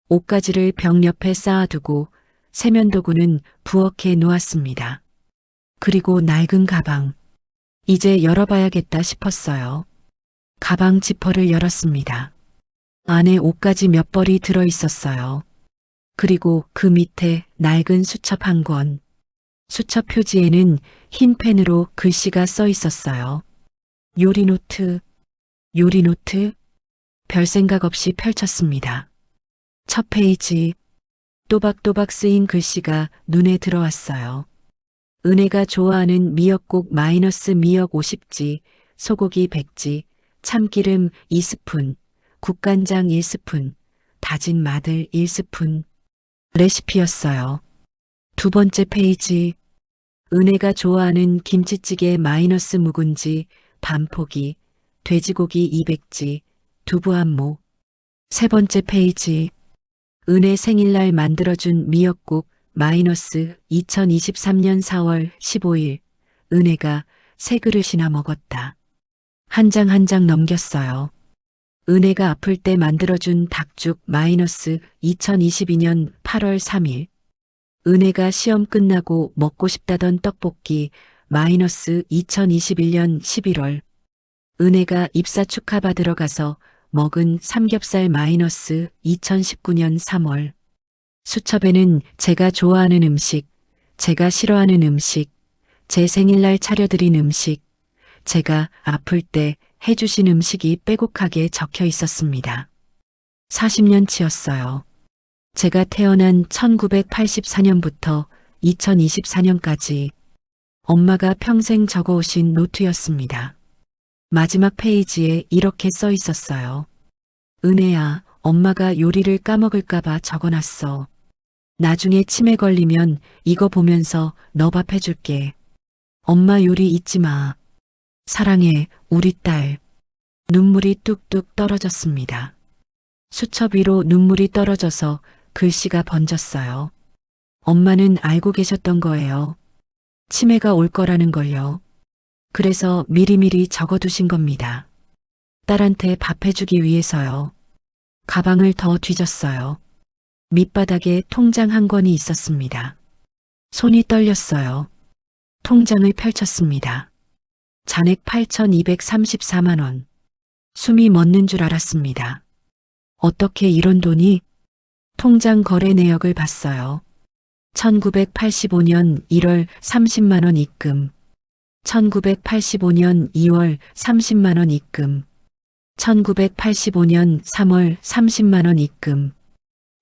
[SPEAKER 1] 옷가지를 벽 옆에 쌓아두고 세면도구는 부엌에 놓았습니다. 그리고 낡은 가방. 이제 열어봐야겠다 싶었어요. 가방 지퍼를 열었습니다. 안에 옷가지 몇 벌이 들어 있었어요. 그리고 그 밑에 낡은 수첩 한 권. 수첩 표지에는 흰 펜으로 글씨가 써 있었어요. 요리노트, 요리노트. 별 생각 없이 펼쳤습니다. 첫 페이지. 또박또박 쓰인 글씨가 눈에 들어왔어요. 은혜가 좋아하는 미역국 마이너스 미역 50지, 소고기 100지, 참기름 2스푼, 국간장 1스푼, 다진 마늘 1스푼. 레시피였어요. 두 번째 페이지. 은혜가 좋아하는 김치찌개 마이너스 묵은지, 반포기, 돼지고기 200지, 두부 한 모. 세 번째 페이지. 은혜 생일날 만들어준 미역국 마이너스 2023년 4월 15일. 은혜가 세 그릇이나 먹었다. 한 장 한 장 넘겼어요. 은혜가 아플 때 만들어준 닭죽 마이너스 2022년 8월 3일. 은혜가 시험 끝나고 먹고 싶다던 떡볶이 마이너스 2021년 11월. 은혜가 입사 축하받으러 가서 먹은 삼겹살 마이너스 2019년 3월. 수첩에는 제가 좋아하는 음식, 제가 싫어하는 음식, 제 생일날 차려드린 음식, 제가 아플 때 해주신 음식이 빼곡하게 적혀 있었습니다. 40년치였어요. 제가 태어난 1984년부터 2024년까지 엄마가 평생 적어오신 노트였습니다. 마지막 페이지에 이렇게 써 있었어요. 은혜야, 엄마가 요리를 까먹을까봐 적어놨어. 나중에 치매 걸리면 이거 보면서 너 밥 해줄게. 엄마 요리 잊지 마. 사랑해, 우리 딸. 눈물이 뚝뚝 떨어졌습니다. 수첩 위로 눈물이 떨어져서 글씨가 번졌어요. 엄마는 알고 계셨던 거예요. 치매가 올 거라는 걸요. 그래서 미리미리 적어두신 겁니다. 딸한테 밥 해주기 위해서요. 가방을 더 뒤졌어요. 밑바닥에 통장 한 권이 있었습니다. 손이 떨렸어요. 통장을 펼쳤습니다. 잔액 8,234만 원. 숨이 멎는 줄 알았습니다. 어떻게 이런 돈이? 통장 거래 내역을 봤어요. 1985년 1월 30만 원 입금. 1985년 2월 30만 원 입금. 1985년 3월 30만 원 입금.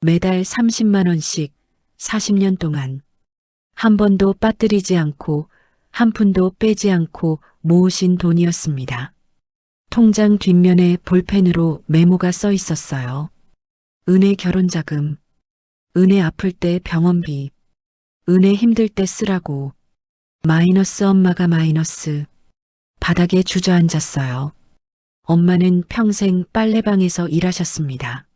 [SPEAKER 1] 매달 30만 원씩 40년 동안 한 번도 빠뜨리지 않고 한 푼도 빼지 않고 모으신 돈이었습니다. 통장 뒷면에 볼펜으로 메모가 써 있었어요. 은혜 결혼자금, 은혜 아플 때 병원비, 은혜 힘들 때 쓰라고, 마이너스 엄마가 마이너스. 바닥에 주저앉았어요. 엄마는 평생 빨래방에서 일하셨습니다.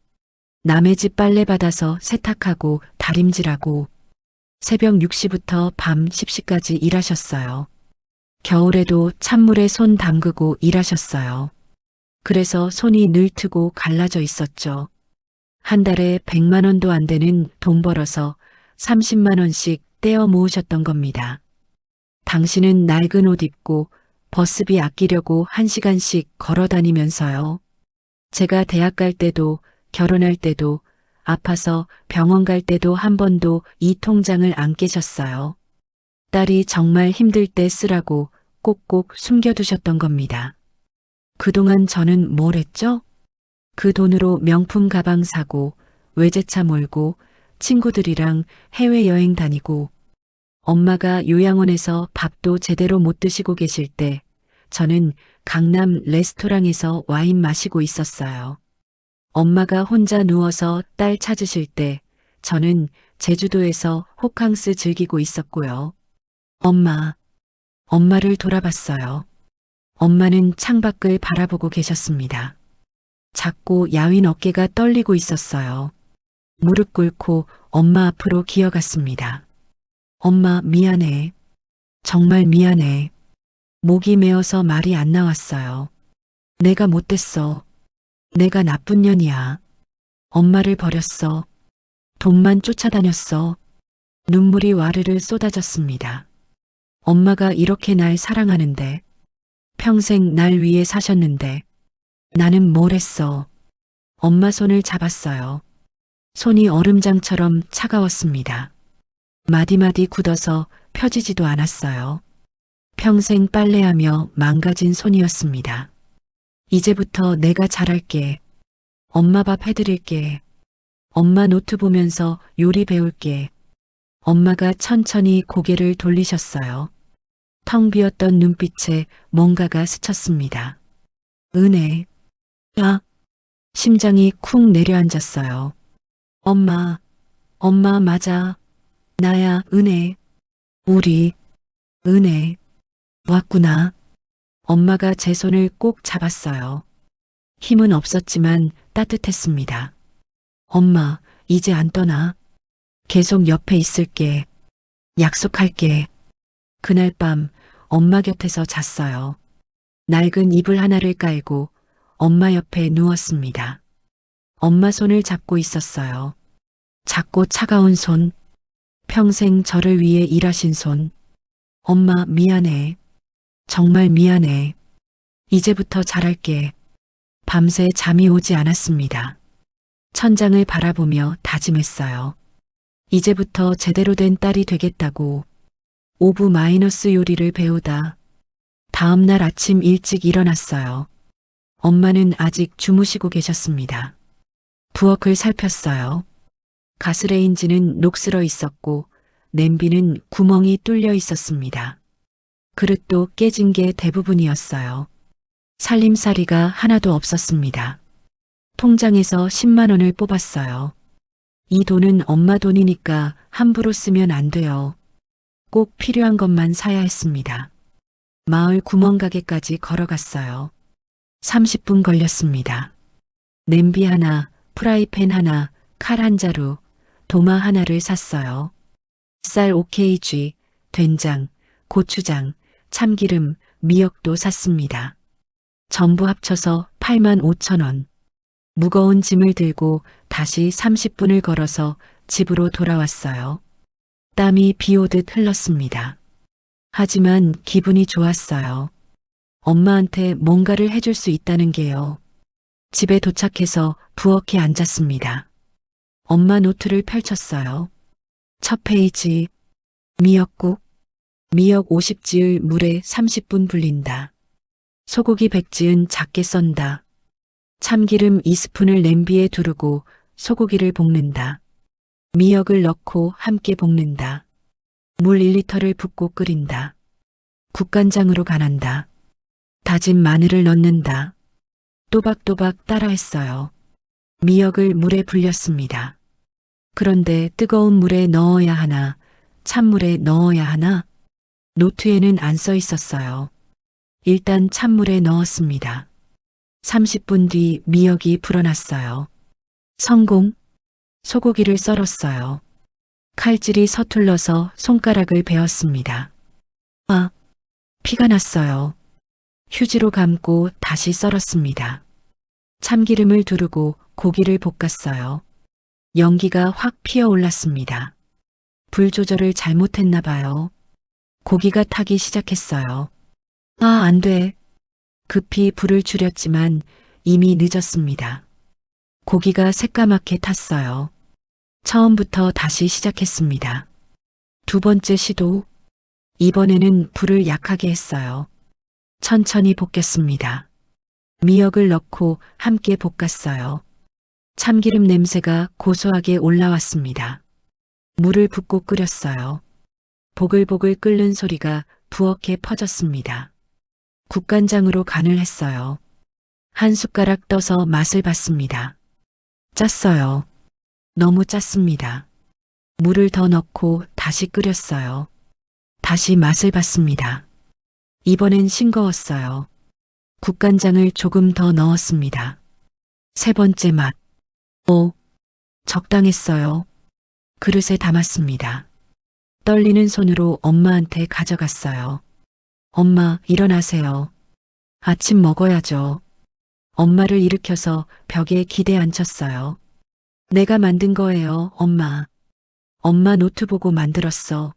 [SPEAKER 1] 남의 집 빨래 받아서 세탁하고 다림질하고 새벽 6시부터 밤 10시까지 일하셨어요. 겨울에도 찬물에 손 담그고 일하셨어요. 그래서 손이 늘 트고 갈라져 있었죠. 한 달에 100만 원도 안 되는 돈 벌어서 30만 원씩 떼어 모으셨던 겁니다. 당신은 낡은 옷 입고 버스비 아끼려고 1시간씩 걸어 다니면서요. 제가 대학 갈 때도 결혼할 때도 아파서 병원 갈 때도 한 번도 이 통장을 안 깨셨어요. 딸이 정말 힘들 때 쓰라고 꼭꼭 숨겨두셨던 겁니다. 그동안 저는 뭘 했죠? 그 돈으로 명품 가방 사고 외제차 몰고 친구들이랑 해외여행 다니고 엄마가 요양원에서 밥도 제대로 못 드시고 계실 때 저는 강남 레스토랑에서 와인 마시고 있었어요. 엄마가 혼자 누워서 딸 찾으실 때 저는 제주도에서 호캉스 즐기고 있었고요. 엄마를 돌아봤어요. 엄마는 창밖을 바라보고 계셨습니다. 작고 야윈 어깨가 떨리고 있었어요. 무릎 꿇고 엄마 앞으로 기어갔습니다. 엄마 미안해. 정말 미안해. 목이 메어서 말이 안 나왔어요. 내가 못됐어. 내가 나쁜 년이야. 엄마를 버렸어. 돈만 쫓아다녔어. 눈물이 와르르 쏟아졌습니다. 엄마가 이렇게 날 사랑하는데, 평생 날 위해 사셨는데, 나는 뭘 했어. 엄마 손을 잡았어요. 손이 얼음장처럼 차가웠습니다. 마디마디 굳어서 펴지지도 않았어요. 평생 빨래하며 망가진 손이었습니다. 이제부터 내가 잘할게. 엄마 밥 해드릴게. 엄마 노트 보면서 요리 배울게. 엄마가 천천히 고개를 돌리셨어요. 텅 비었던 눈빛에 뭔가가 스쳤습니다. 은혜. 심장이 쿵 내려앉았어요. 엄마 맞아. 나야, 은혜. 우리, 은혜. 왔구나. 엄마가 제 손을 꼭 잡았어요. 힘은 없었지만 따뜻했습니다. 엄마, 이제 안 떠나. 계속 옆에 있을게. 약속할게. 그날 밤 엄마 곁에서 잤어요. 낡은 이불 하나를 깔고 엄마 옆에 누웠습니다. 엄마 손을 잡고 있었어요. 작고 차가운 손, 평생 저를 위해 일하신 손. 엄마 미안해. 정말 미안해. 이제부터 잘할게. 밤새 잠이 오지 않았습니다. 천장을 바라보며 다짐했어요. 이제부터 제대로 된 딸이 되겠다고. 오브 마이너스 요리를 배우다. 다음 날 아침 일찍 일어났어요. 엄마는 아직 주무시고 계셨습니다. 부엌을 살폈어요. 가스레인지는 녹슬어 있었고 냄비는 구멍이 뚫려 있었습니다. 그릇도 깨진 게 대부분이었어요. 살림살이가 하나도 없었습니다. 통장에서 10만 원을 뽑았어요. 이 돈은 엄마 돈이니까 함부로 쓰면 안 돼요. 꼭 필요한 것만 사야 했습니다. 마을 구멍가게까지 걸어갔어요. 30분 걸렸습니다. 냄비 하나, 프라이팬 하나, 칼 한 자루, 도마 하나를 샀어요. 쌀 OKG, 된장, 고추장, 참기름, 미역도 샀습니다. 전부 합쳐서 8만 5천 원. 무거운 짐을 들고 다시 30분을 걸어서 집으로 돌아왔어요. 땀이 비 오듯 흘렀습니다. 하지만 기분이 좋았어요. 엄마한테 뭔가를 해줄 수 있다는 게요. 집에 도착해서 부엌에 앉았습니다. 엄마 노트를 펼쳤어요. 첫 페이지, 미역국. 미역 50지을 물에 30분 불린다. 소고기 100지은 작게 썬다. 참기름 2스푼을 냄비에 두르고 소고기를 볶는다. 미역을 넣고 함께 볶는다. 물 1리터를 붓고 끓인다. 국간장으로 간한다. 다진 마늘을 넣는다. 또박또박 따라했어요. 미역을 물에 불렸습니다. 그런데 뜨거운 물에 넣어야 하나, 찬물에 넣어야 하나? 노트에는 안 써 있었어요. 일단 찬물에 넣었습니다. 30분 뒤 미역이 불어났어요. 성공. 소고기를 썰었어요. 칼질이 서툴러서 손가락을 베었습니다. 아, 피가 났어요. 휴지로 감고 다시 썰었습니다. 참기름을 두르고 고기를 볶았어요. 연기가 확 피어올랐습니다. 불 조절을 잘못했나 봐요. 고기가 타기 시작했어요. 아, 안 돼. 급히 불을 줄였지만 이미 늦었습니다. 고기가 새까맣게 탔어요. 처음부터 다시 시작했습니다. 두 번째 시도. 이번에는 불을 약하게 했어요. 천천히 볶였습니다. 미역을 넣고 함께 볶았어요. 참기름 냄새가 고소하게 올라왔습니다. 물을 붓고 끓였어요. 보글보글 끓는 소리가 부엌에 퍼졌습니다. 국간장으로 간을 했어요. 한 숟가락 떠서 맛을 봤습니다. 짰어요. 너무 짰습니다. 물을 더 넣고 다시 끓였어요. 다시 맛을 봤습니다. 이번엔 싱거웠어요. 국간장을 조금 더 넣었습니다. 세 번째 맛. 오, 적당했어요. 그릇에 담았습니다. 떨리는 손으로 엄마한테 가져갔어요. 엄마, 일어나세요. 아침 먹어야죠. 엄마를 일으켜서 벽에 기대 앉혔어요. 내가 만든 거예요, 엄마. 엄마 노트 보고 만들었어.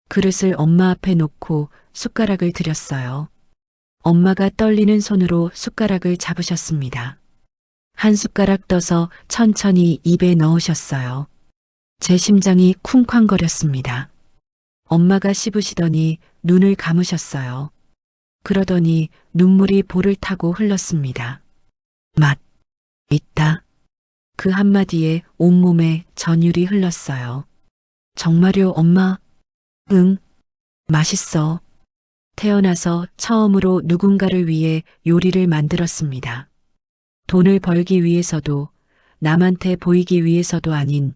[SPEAKER 1] 그릇을 엄마 앞에 놓고 숟가락을 들였어요. 엄마가 떨리는 손으로 숟가락을 잡으셨습니다. 한 숟가락 떠서 천천히 입에 넣으셨어요. 제 심장이 쿵쾅거렸습니다. 엄마가 씹으시더니 눈을 감으셨어요. 그러더니 눈물이 볼을 타고 흘렀습니다. 맛 있다. 그 한마디에 온몸에 전율이 흘렀어요. 정말요, 엄마? 응, 맛있어. 태어나서 처음으로 누군가를 위해 요리를 만들었습니다. 돈을 벌기 위해서도 남한테 보이기 위해서도 아닌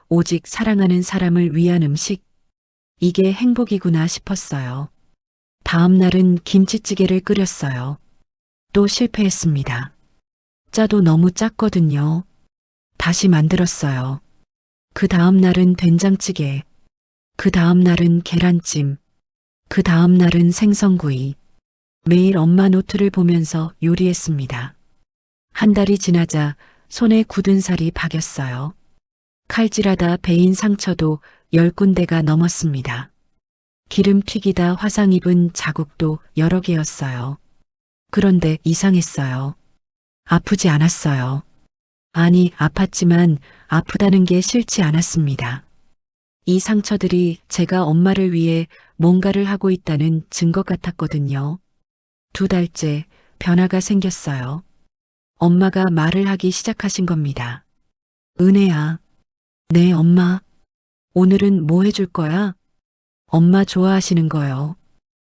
[SPEAKER 1] 오직 사랑하는 사람을 위한 음식. 이게 행복이구나 싶었어요. 다음 날은 김치찌개를 끓였어요. 또 실패했습니다. 짜도 너무 짰거든요. 다시 만들었어요. 그 다음 날은 된장찌개. 그 다음 날은 계란찜. 그 다음 날은 생선구이. 매일 엄마 노트를 보면서 요리했습니다. 한 달이 지나자 손에 굳은 살이 박였어요. 칼질하다 베인 상처도 10군데가 넘었습니다. 기름 튀기다 화상 입은 자국도 여러 개였어요. 그런데 이상했어요. 아프지 않았어요. 아니, 아팠지만 아프다는 게 싫지 않았습니다. 이 상처들이 제가 엄마를 위해 뭔가를 하고 있다는 증거 같았거든요. 2달째 변화가 생겼어요. 엄마가 말을 하기 시작하신 겁니다. 은혜야. 네, 엄마. 오늘은 뭐 해줄 거야? 엄마 좋아하시는 거요.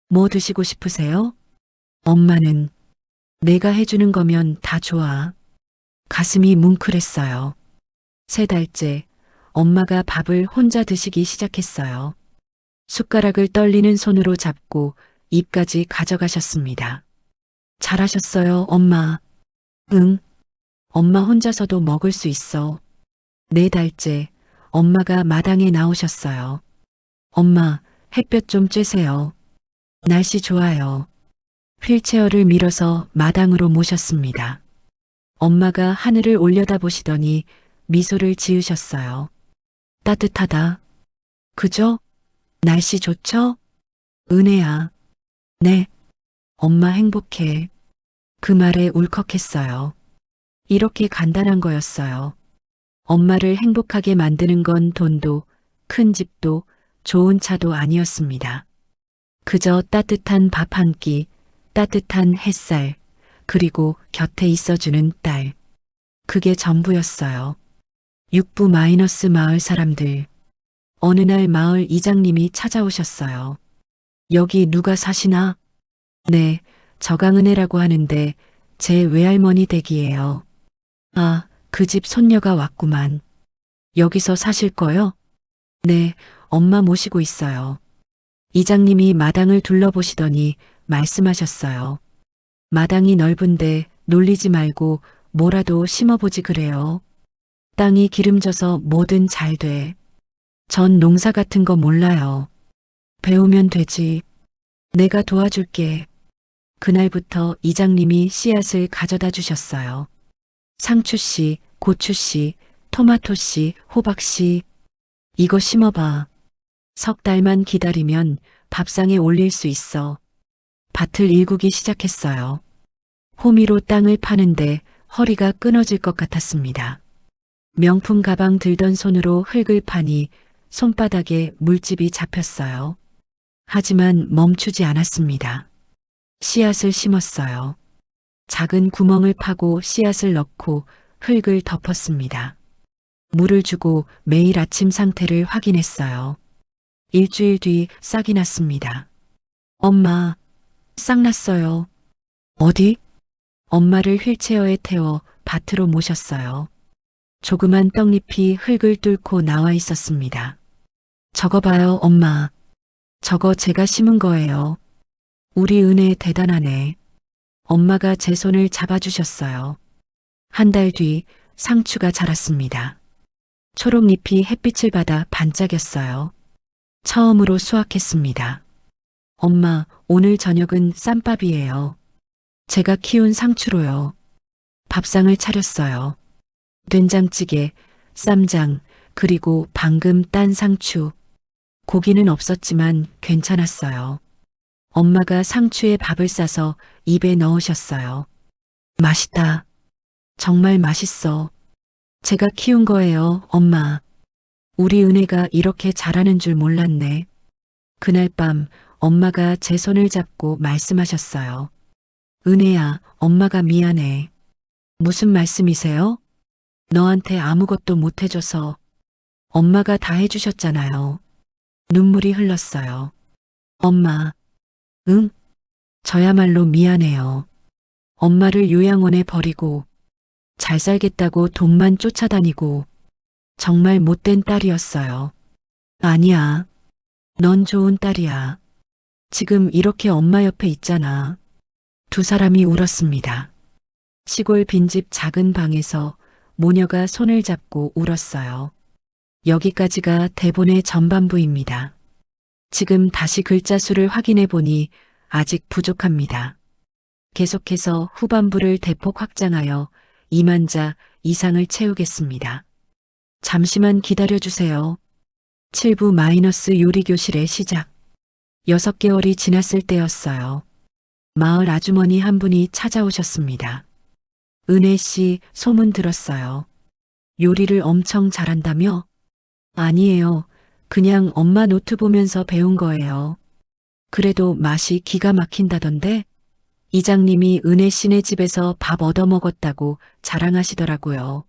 [SPEAKER 1] 뭐 드시고 싶으세요? 엄마는 내가 해주는 거면 다 좋아. 가슴이 뭉클했어요. 3달째 엄마가 밥을 혼자 드시기 시작했어요. 숟가락을 떨리는 손으로 잡고 입까지 가져가셨습니다. 잘하셨어요, 엄마. 응. 엄마 혼자서도 먹을 수 있어. 4달째 엄마가 마당에 나오셨어요. 엄마, 햇볕 좀 쬐세요. 날씨 좋아요. 휠체어를 밀어서 마당으로 모셨습니다. 엄마가 하늘을 올려다보시더니 미소를 지으셨어요. 따뜻하다. 그죠? 날씨 좋죠? 은혜야. 네. 엄마 행복해. 그 말에 울컥했어요. 이렇게 간단한 거였어요. 엄마를 행복하게 만드는 건 돈도, 큰 집도, 좋은 차도 아니었습니다. 그저 따뜻한 밥 한 끼, 따뜻한 햇살, 그리고 곁에 있어주는 딸. 그게 전부였어요. 육부 마이너스 마을 사람들. 어느 날 마을 이장님이 찾아오셨어요. 여기 누가 사시나? 네, 저강은혜라고 하는데 제 외할머니 댁이에요. 아, 그 집 손녀가 왔구만. 여기서 사실 거요? 네, 엄마 모시고 있어요. 이장님이 마당을 둘러보시더니 말씀하셨어요. 마당이 넓은데 놀리지 말고 뭐라도 심어보지 그래요. 땅이 기름져서 뭐든 잘 돼. 전 농사 같은 거 몰라요. 배우면 되지. 내가 도와줄게. 그날부터 이장님이 씨앗을 가져다 주셨어요. 상추씨, 고추씨, 토마토씨, 호박씨. 이거 심어봐. 석 달만 기다리면 밥상에 올릴 수 있어. 밭을 일구기 시작했어요. 호미로 땅을 파는데 허리가 끊어질 것 같았습니다. 명품 가방 들던 손으로 흙을 파니 손바닥에 물집이 잡혔어요. 하지만 멈추지 않았습니다. 씨앗을 심었어요. 작은 구멍을 파고 씨앗을 넣고 흙을 덮었습니다. 물을 주고 매일 아침 상태를 확인했어요. 일주일 뒤 싹이 났습니다. 엄마, 싹 났어요. 어디? 엄마를 휠체어에 태워 밭으로 모셨어요. 조그만 떡잎이 흙을 뚫고 나와 있었습니다. 저거 봐요, 엄마. 저거 제가 심은 거예요. 우리 은혜 대단하네. 엄마가 제 손을 잡아주셨어요. 한 달 뒤 상추가 자랐습니다. 초록잎이 햇빛을 받아 반짝였어요. 처음으로 수확했습니다. 엄마, 오늘 저녁은 쌈밥이에요. 제가 키운 상추로요. 밥상을 차렸어요. 된장찌개, 쌈장, 그리고 방금 딴 상추. 고기는 없었지만 괜찮았어요. 엄마가 상추에 밥을 싸서 입에 넣으셨어요. 맛있다. 정말 맛있어. 제가 키운 거예요, 엄마. 우리 은혜가 이렇게 잘하는 줄 몰랐네. 그날 밤 엄마가 제 손을 잡고 말씀하셨어요. 은혜야, 엄마가 미안해. 무슨 말씀이세요? 너한테 아무것도 못 해줘서. 엄마가 다 해주셨잖아요. 눈물이 흘렀어요. 엄마, 응? 저야말로 미안해요. 엄마를 요양원에 버리고 잘 살겠다고 돈만 쫓아다니고 정말 못된 딸이었어요. 아니야. 넌 좋은 딸이야. 지금 이렇게 엄마 옆에 있잖아. 두 사람이 울었습니다. 시골 빈집 작은 방에서 모녀가 손을 잡고 울었어요. 여기까지가 대본의 전반부입니다. 지금 다시 글자 수를 확인해 보니 아직 부족합니다. 계속해서 후반부를 대폭 확장하여 2만 자 이상을 채우겠습니다. 잠시만 기다려주세요. 7부 마이너스 요리교실의 시작. 6개월이 지났을 때였어요. 마을 아주머니 한 분이 찾아오셨습니다. 은혜 씨 소문 들었어요. 요리를 엄청 잘한다며? 아니에요. 그냥 엄마 노트 보면서 배운 거예요. 그래도 맛이 기가 막힌다던데? 이장님이 은혜 씨네 집에서 밥 얻어먹었다고 자랑하시더라고요.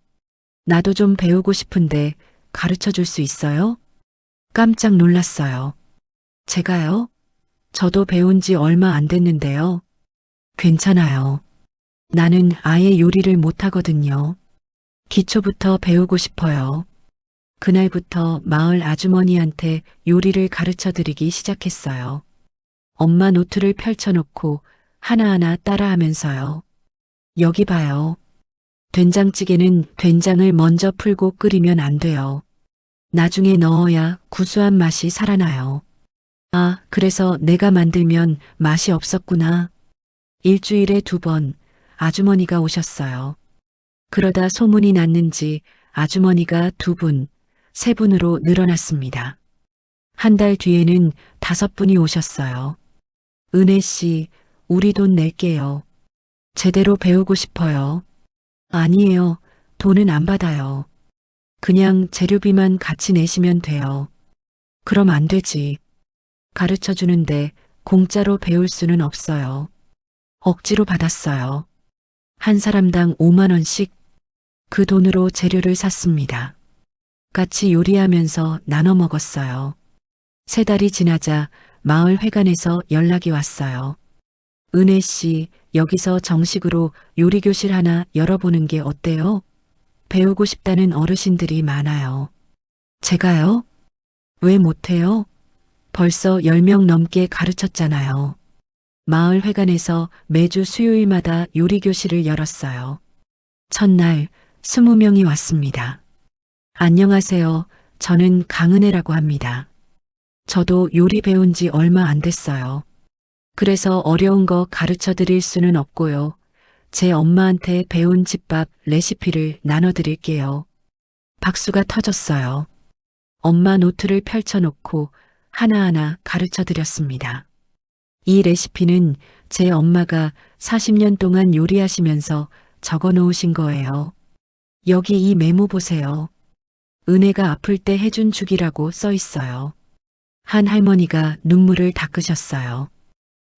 [SPEAKER 1] 나도 좀 배우고 싶은데 가르쳐 줄 수 있어요? 깜짝 놀랐어요. 제가요? 저도 배운 지 얼마 안 됐는데요. 괜찮아요. 나는 아예 요리를 못하거든요. 기초부터 배우고 싶어요. 그날부터 마을 아주머니한테 요리를 가르쳐 드리기 시작했어요. 엄마 노트를 펼쳐놓고 하나하나 따라하면서요. 여기 봐요. 된장찌개는 된장을 먼저 풀고 끓이면 안 돼요. 나중에 넣어야 구수한 맛이 살아나요. 아, 그래서 내가 만들면 맛이 없었구나. 일주일에 2번 아주머니가 오셨어요. 그러다 소문이 났는지 아주머니가 2분, 3분으로 늘어났습니다. 한 달 뒤에는 5분이 오셨어요. 은혜 씨, 우리 돈 낼게요. 제대로 배우고 싶어요. 아니에요. 돈은 안 받아요. 그냥 재료비만 같이 내시면 돼요. 그럼 안 되지. 가르쳐 주는데 공짜로 배울 수는 없어요. 억지로 받았어요. 한 사람당 5만 원씩 그 돈으로 재료를 샀습니다. 같이 요리하면서 나눠 먹었어요. 3달이 지나자 마을 회관에서 연락이 왔어요. 은혜 씨, 여기서 정식으로 요리교실 하나 열어보는 게 어때요? 배우고 싶다는 어르신들이 많아요. 제가요? 왜 못해요? 벌써 10명 넘게 가르쳤잖아요. 마을 회관에서 매주 수요일마다 요리교실을 열었어요. 첫날 20명이 왔습니다. 안녕하세요. 저는 강은혜라고 합니다. 저도 요리 배운 지 얼마 안 됐어요. 그래서 어려운 거 가르쳐 드릴 수는 없고요. 제 엄마한테 배운 집밥 레시피를 나눠 드릴게요. 박수가 터졌어요. 엄마 노트를 펼쳐놓고 하나하나 가르쳐 드렸습니다. 이 레시피는 제 엄마가 40년 동안 요리하시면서 적어 놓으신 거예요. 여기 이 메모 보세요. 은혜가 아플 때 해준 죽이라고 써 있어요. 한 할머니가 눈물을 닦으셨어요.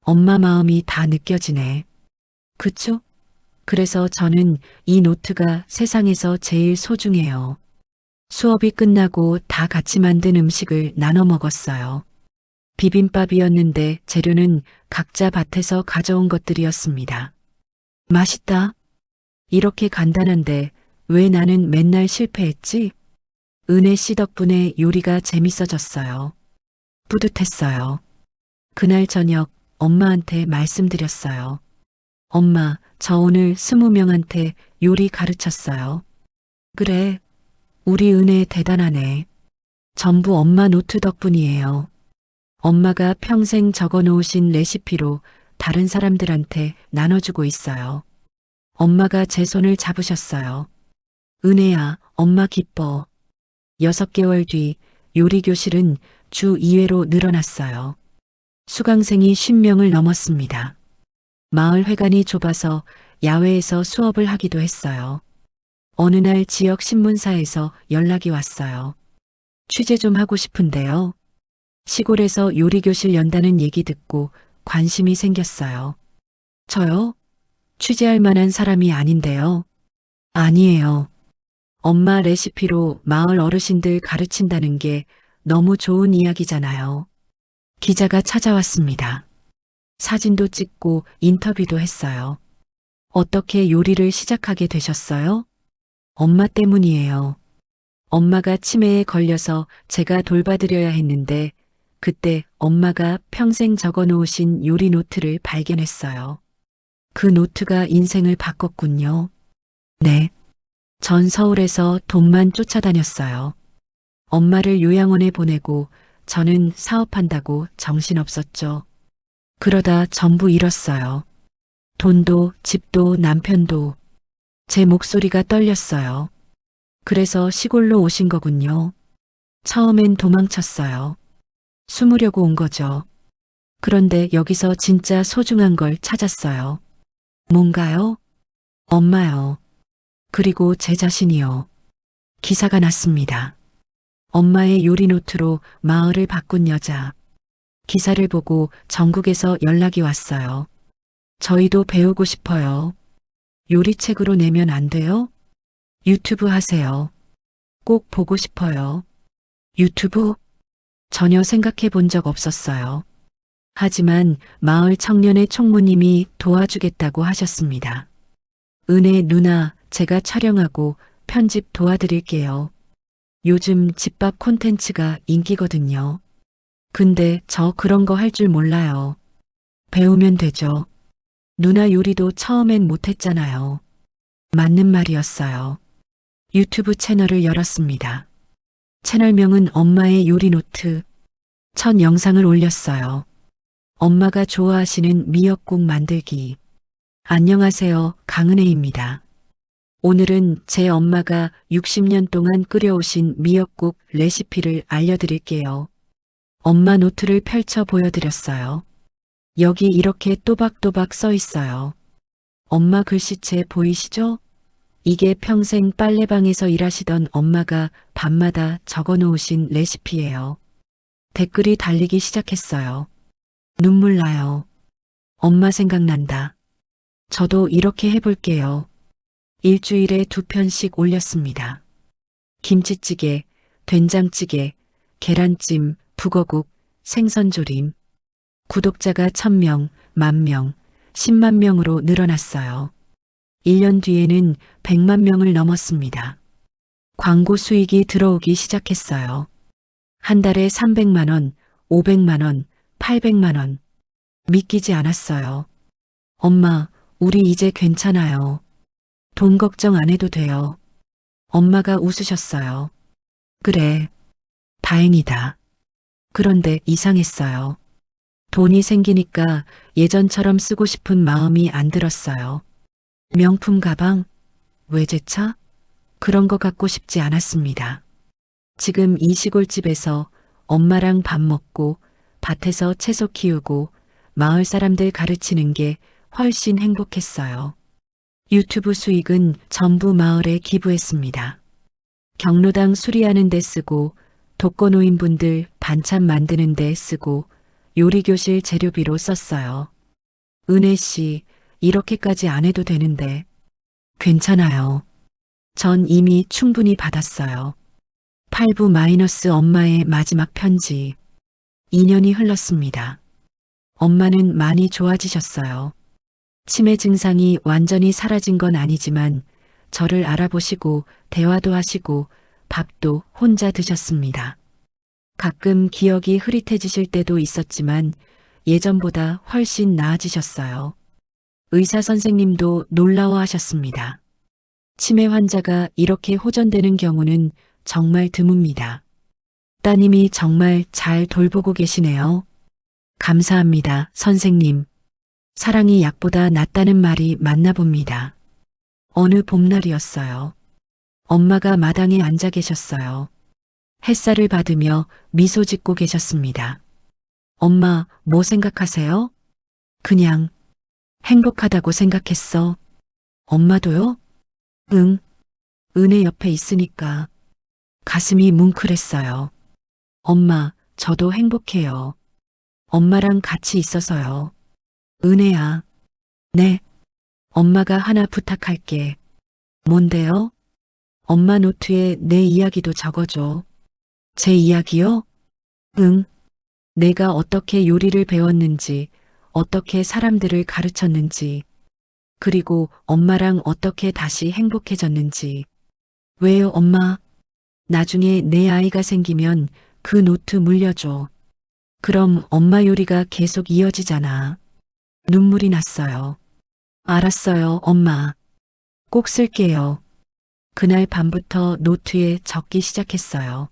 [SPEAKER 1] 엄마 마음이 다 느껴지네. 그쵸? 그래서 저는 이 노트가 세상에서 제일 소중해요. 수업이 끝나고 다 같이 만든 음식을 나눠 먹었어요. 비빔밥이었는데 재료는 각자 밭에서 가져온 것들이었습니다. 맛있다. 이렇게 간단한데 왜 나는 맨날 실패했지? 은혜 씨 덕분에 요리가 재밌어졌어요. 뿌듯했어요. 그날 저녁 엄마한테 말씀드렸어요. 엄마, 저 오늘 20명한테 요리 가르쳤어요. 그래, 우리 은혜 대단하네. 전부 엄마 노트 덕분이에요. 엄마가 평생 적어 놓으신 레시피로 다른 사람들한테 나눠주고 있어요. 엄마가 제 손을 잡으셨어요. 은혜야, 엄마 기뻐. 6개월 뒤 요리 교실은 주 2회로 늘어났어요. 수강생이 50명을 넘었습니다. 마을 회관이 좁아서 야외에서 수업을 하기도 했어요. 어느 날 지역 신문사에서 연락이 왔어요. 취재 좀 하고 싶은데요. 시골에서 요리교실 연다는 얘기 듣고 관심이 생겼어요. 저요? 취재할 만한 사람이 아닌데요. 아니에요. 엄마 레시피로 마을 어르신들 가르친다는 게 너무 좋은 이야기잖아요. 기자가 찾아왔습니다. 사진도 찍고 인터뷰도 했어요. 어떻게 요리를 시작하게 되셨어요? 엄마 때문이에요. 엄마가 치매에 걸려서 제가 돌봐드려야 했는데 그때 엄마가 평생 적어 놓으신 요리 노트를 발견했어요. 그 노트가 인생을 바꿨군요. 네. 전 서울에서 돈만 쫓아다녔어요. 엄마를 요양원에 보내고 저는 사업한다고 정신없었죠. 그러다 전부 잃었어요. 돈도 집도 남편도. 제 목소리가 떨렸어요. 그래서 시골로 오신 거군요. 처음엔 도망쳤어요. 숨으려고 온 거죠. 그런데 여기서 진짜 소중한 걸 찾았어요. 뭔가요? 엄마요. 그리고 제 자신이요. 기사가 났습니다. 엄마의 요리 노트로 마을을 바꾼 여자. 기사를 보고 전국에서 연락이 왔어요. 저희도 배우고 싶어요. 요리책으로 내면 안 돼요? 유튜브 하세요. 꼭 보고 싶어요. 유튜브? 전혀 생각해 본 적 없었어요. 하지만 마을 청년의 총무님이 도와주겠다고 하셨습니다. 은혜 누나, 제가 촬영하고 편집 도와드릴게요. 요즘 집밥 콘텐츠가 인기거든요. 근데 저 그런 거 할 줄 몰라요. 배우면 되죠. 누나 요리도 처음엔 못했잖아요. 맞는 말이었어요. 유튜브 채널을 열었습니다. 채널명은 엄마의 요리 노트. 첫 영상을 올렸어요. 엄마가 좋아하시는 미역국 만들기. 안녕하세요, 강은혜입니다. 오늘은 제 엄마가 60년 동안 끓여오신 미역국 레시피를 알려드릴게요. 엄마 노트를 펼쳐 보여드렸어요. 여기 이렇게 또박또박 써 있어요. 엄마 글씨체 보이시죠? 이게 평생 빨래방에서 일하시던 엄마가 밤마다 적어 놓으신 레시피예요. 댓글이 달리기 시작했어요. 눈물 나요. 엄마 생각난다. 저도 이렇게 해볼게요. 일주일에 2편씩 올렸습니다. 김치찌개, 된장찌개, 계란찜, 북어국, 생선조림. 구독자가 1000명, 10,000명, 10만 명으로 늘어났어요. 1년 뒤에는 100만 명을 넘었습니다. 광고 수익이 들어오기 시작했어요. 한 달에 300만 원, 500만 원, 800만 원. 믿기지 않았어요. 엄마, 우리 이제 괜찮아요. 돈 걱정 안 해도 돼요. 엄마가 웃으셨어요. 그래, 다행이다. 그런데 이상했어요. 돈이 생기니까 예전처럼 쓰고 싶은 마음이 안 들었어요. 명품 가방, 외제차? 그런 거 갖고 싶지 않았습니다. 지금 이 시골집에서 엄마랑 밥 먹고 밭에서 채소 키우고 마을 사람들 가르치는 게 훨씬 행복했어요. 유튜브 수익은 전부 마을에 기부했습니다. 경로당 수리하는 데 쓰고 독거노인분들 반찬 만드는 데 쓰고 요리교실 재료비로 썼어요. 은혜 씨, 이렇게까지 안 해도 되는데. 괜찮아요. 전 이미 충분히 받았어요. 8부 마이너스 엄마의 마지막 편지. 2년이 흘렀습니다. 엄마는 많이 좋아지셨어요. 치매 증상이 완전히 사라진 건 아니지만 저를 알아보시고 대화도 하시고 밥도 혼자 드셨습니다. 가끔 기억이 흐릿해지실 때도 있었지만 예전보다 훨씬 나아지셨어요. 의사 선생님도 놀라워하셨습니다. 치매 환자가 이렇게 호전되는 경우는 정말 드뭅니다. 따님이 정말 잘 돌보고 계시네요. 감사합니다, 선생님. 사랑이 약보다 낫다는 말이 맞나 봅니다. 어느 봄날이었어요. 엄마가 마당에 앉아 계셨어요. 햇살을 받으며 미소 짓고 계셨습니다. 엄마, 뭐 생각하세요? 그냥 행복하다고 생각했어. 엄마도요? 응, 은혜 옆에 있으니까. 가슴이 뭉클했어요. 엄마, 저도 행복해요. 엄마랑 같이 있어서요. 은혜야. 네. 엄마가 하나 부탁할게. 뭔데요? 엄마 노트에 내 이야기도 적어줘. 제 이야기요? 응. 내가 어떻게 요리를 배웠는지, 어떻게 사람들을 가르쳤는지, 그리고 엄마랑 어떻게 다시 행복해졌는지. 왜요, 엄마? 나중에 내 아이가 생기면 그 노트 물려줘. 그럼 엄마 요리가 계속 이어지잖아. 눈물이 났어요. 알았어요, 엄마. 꼭 쓸게요. 그날 밤부터 노트에 적기 시작했어요.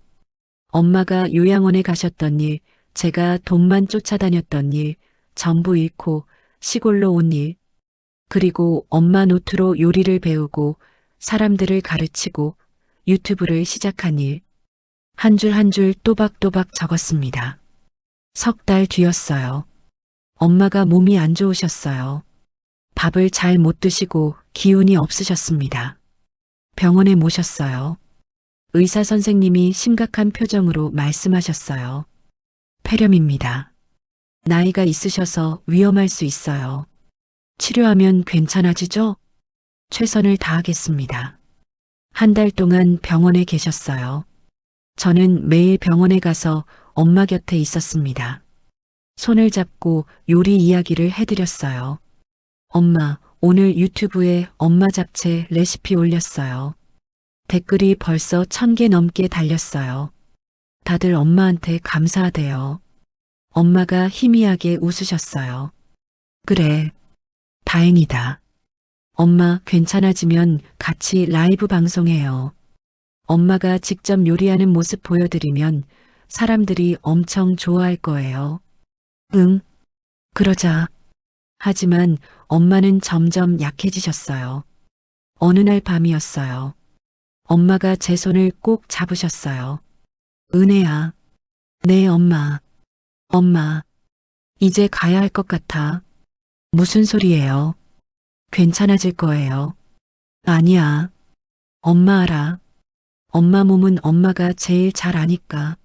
[SPEAKER 1] 엄마가 요양원에 가셨던 일, 제가 돈만 쫓아다녔던 일, 전부 잃고 시골로 온 일, 그리고 엄마 노트로 요리를 배우고 사람들을 가르치고 유튜브를 시작한 일, 한 줄 한 줄 또박또박 적었습니다. 석 달 뒤였어요. 엄마가 몸이 안 좋으셨어요. 밥을 잘 못 드시고 기운이 없으셨습니다. 병원에 모셨어요. 의사 선생님이 심각한 표정으로 말씀하셨어요. 폐렴입니다. 나이가 있으셔서 위험할 수 있어요. 치료하면 괜찮아지죠? 최선을 다하겠습니다. 한 달 동안 병원에 계셨어요. 저는 매일 병원에 가서 엄마 곁에 있었습니다. 손을 잡고 요리 이야기를 해드렸어요. 엄마, 오늘 유튜브에 엄마 잡채 레시피 올렸어요. 댓글이 벌써 1000개 넘게 달렸어요. 다들 엄마한테 감사하대요. 엄마가 희미하게 웃으셨어요. 그래, 다행이다. 엄마 괜찮아지면 같이 라이브 방송해요. 엄마가 직접 요리하는 모습 보여드리면 사람들이 엄청 좋아할 거예요. 응, 그러자. 하지만 엄마는 점점 약해지셨어요. 어느 날 밤이었어요. 엄마가 제 손을 꼭 잡으셨어요. 은혜야. 네, 엄마. 엄마, 이제 가야 할 것 같아. 무슨 소리예요? 괜찮아질 거예요. 아니야. 엄마 알아. 엄마 몸은 엄마가 제일 잘 아니까.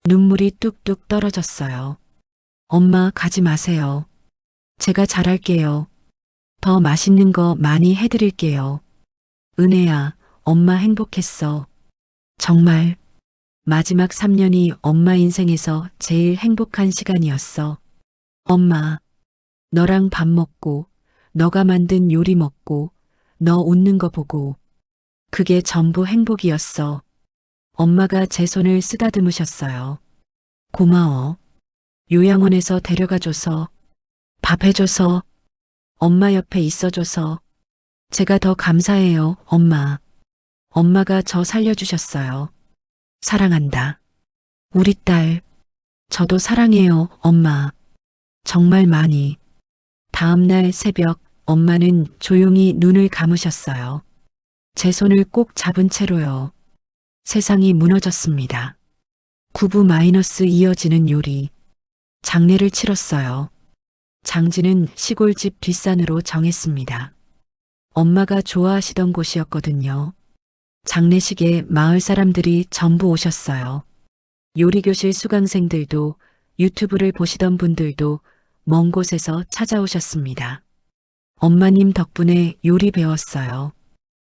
[SPEAKER 1] 눈물이 뚝뚝 떨어졌어요. 엄마 가지 마세요. 제가 잘할게요. 더 맛있는 거 많이 해드릴게요. 은혜야, 엄마 행복했어. 정말 마지막 3년이 엄마 인생에서 제일 행복한 시간이었어. 엄마, 너랑 밥 먹고, 너가 만든 요리 먹고, 너 웃는 거 보고. 그게 전부 행복이었어. 엄마가 제 손을 쓰다듬으셨어요. 고마워. 요양원에서 데려가줘서, 밥 해줘서, 엄마 옆에 있어줘서. 제가 더 감사해요, 엄마. 엄마가 저 살려주셨어요. 사랑한다. 우리 딸, 저도 사랑해요, 엄마. 정말 많이. 다음 날 새벽, 엄마는 조용히 눈을 감으셨어요. 제 손을 꼭 잡은 채로요. 세상이 무너졌습니다. 구부 마이너스 이어지는 요리. 장례를 치렀어요. 장지는 시골집 뒷산으로 정했습니다. 엄마가 좋아하시던 곳이었거든요. 장례식에 마을 사람들이 전부 오셨어요. 요리교실 수강생들도 유튜브를 보시던 분들도 먼 곳에서 찾아오셨습니다. 엄마님 덕분에 요리 배웠어요.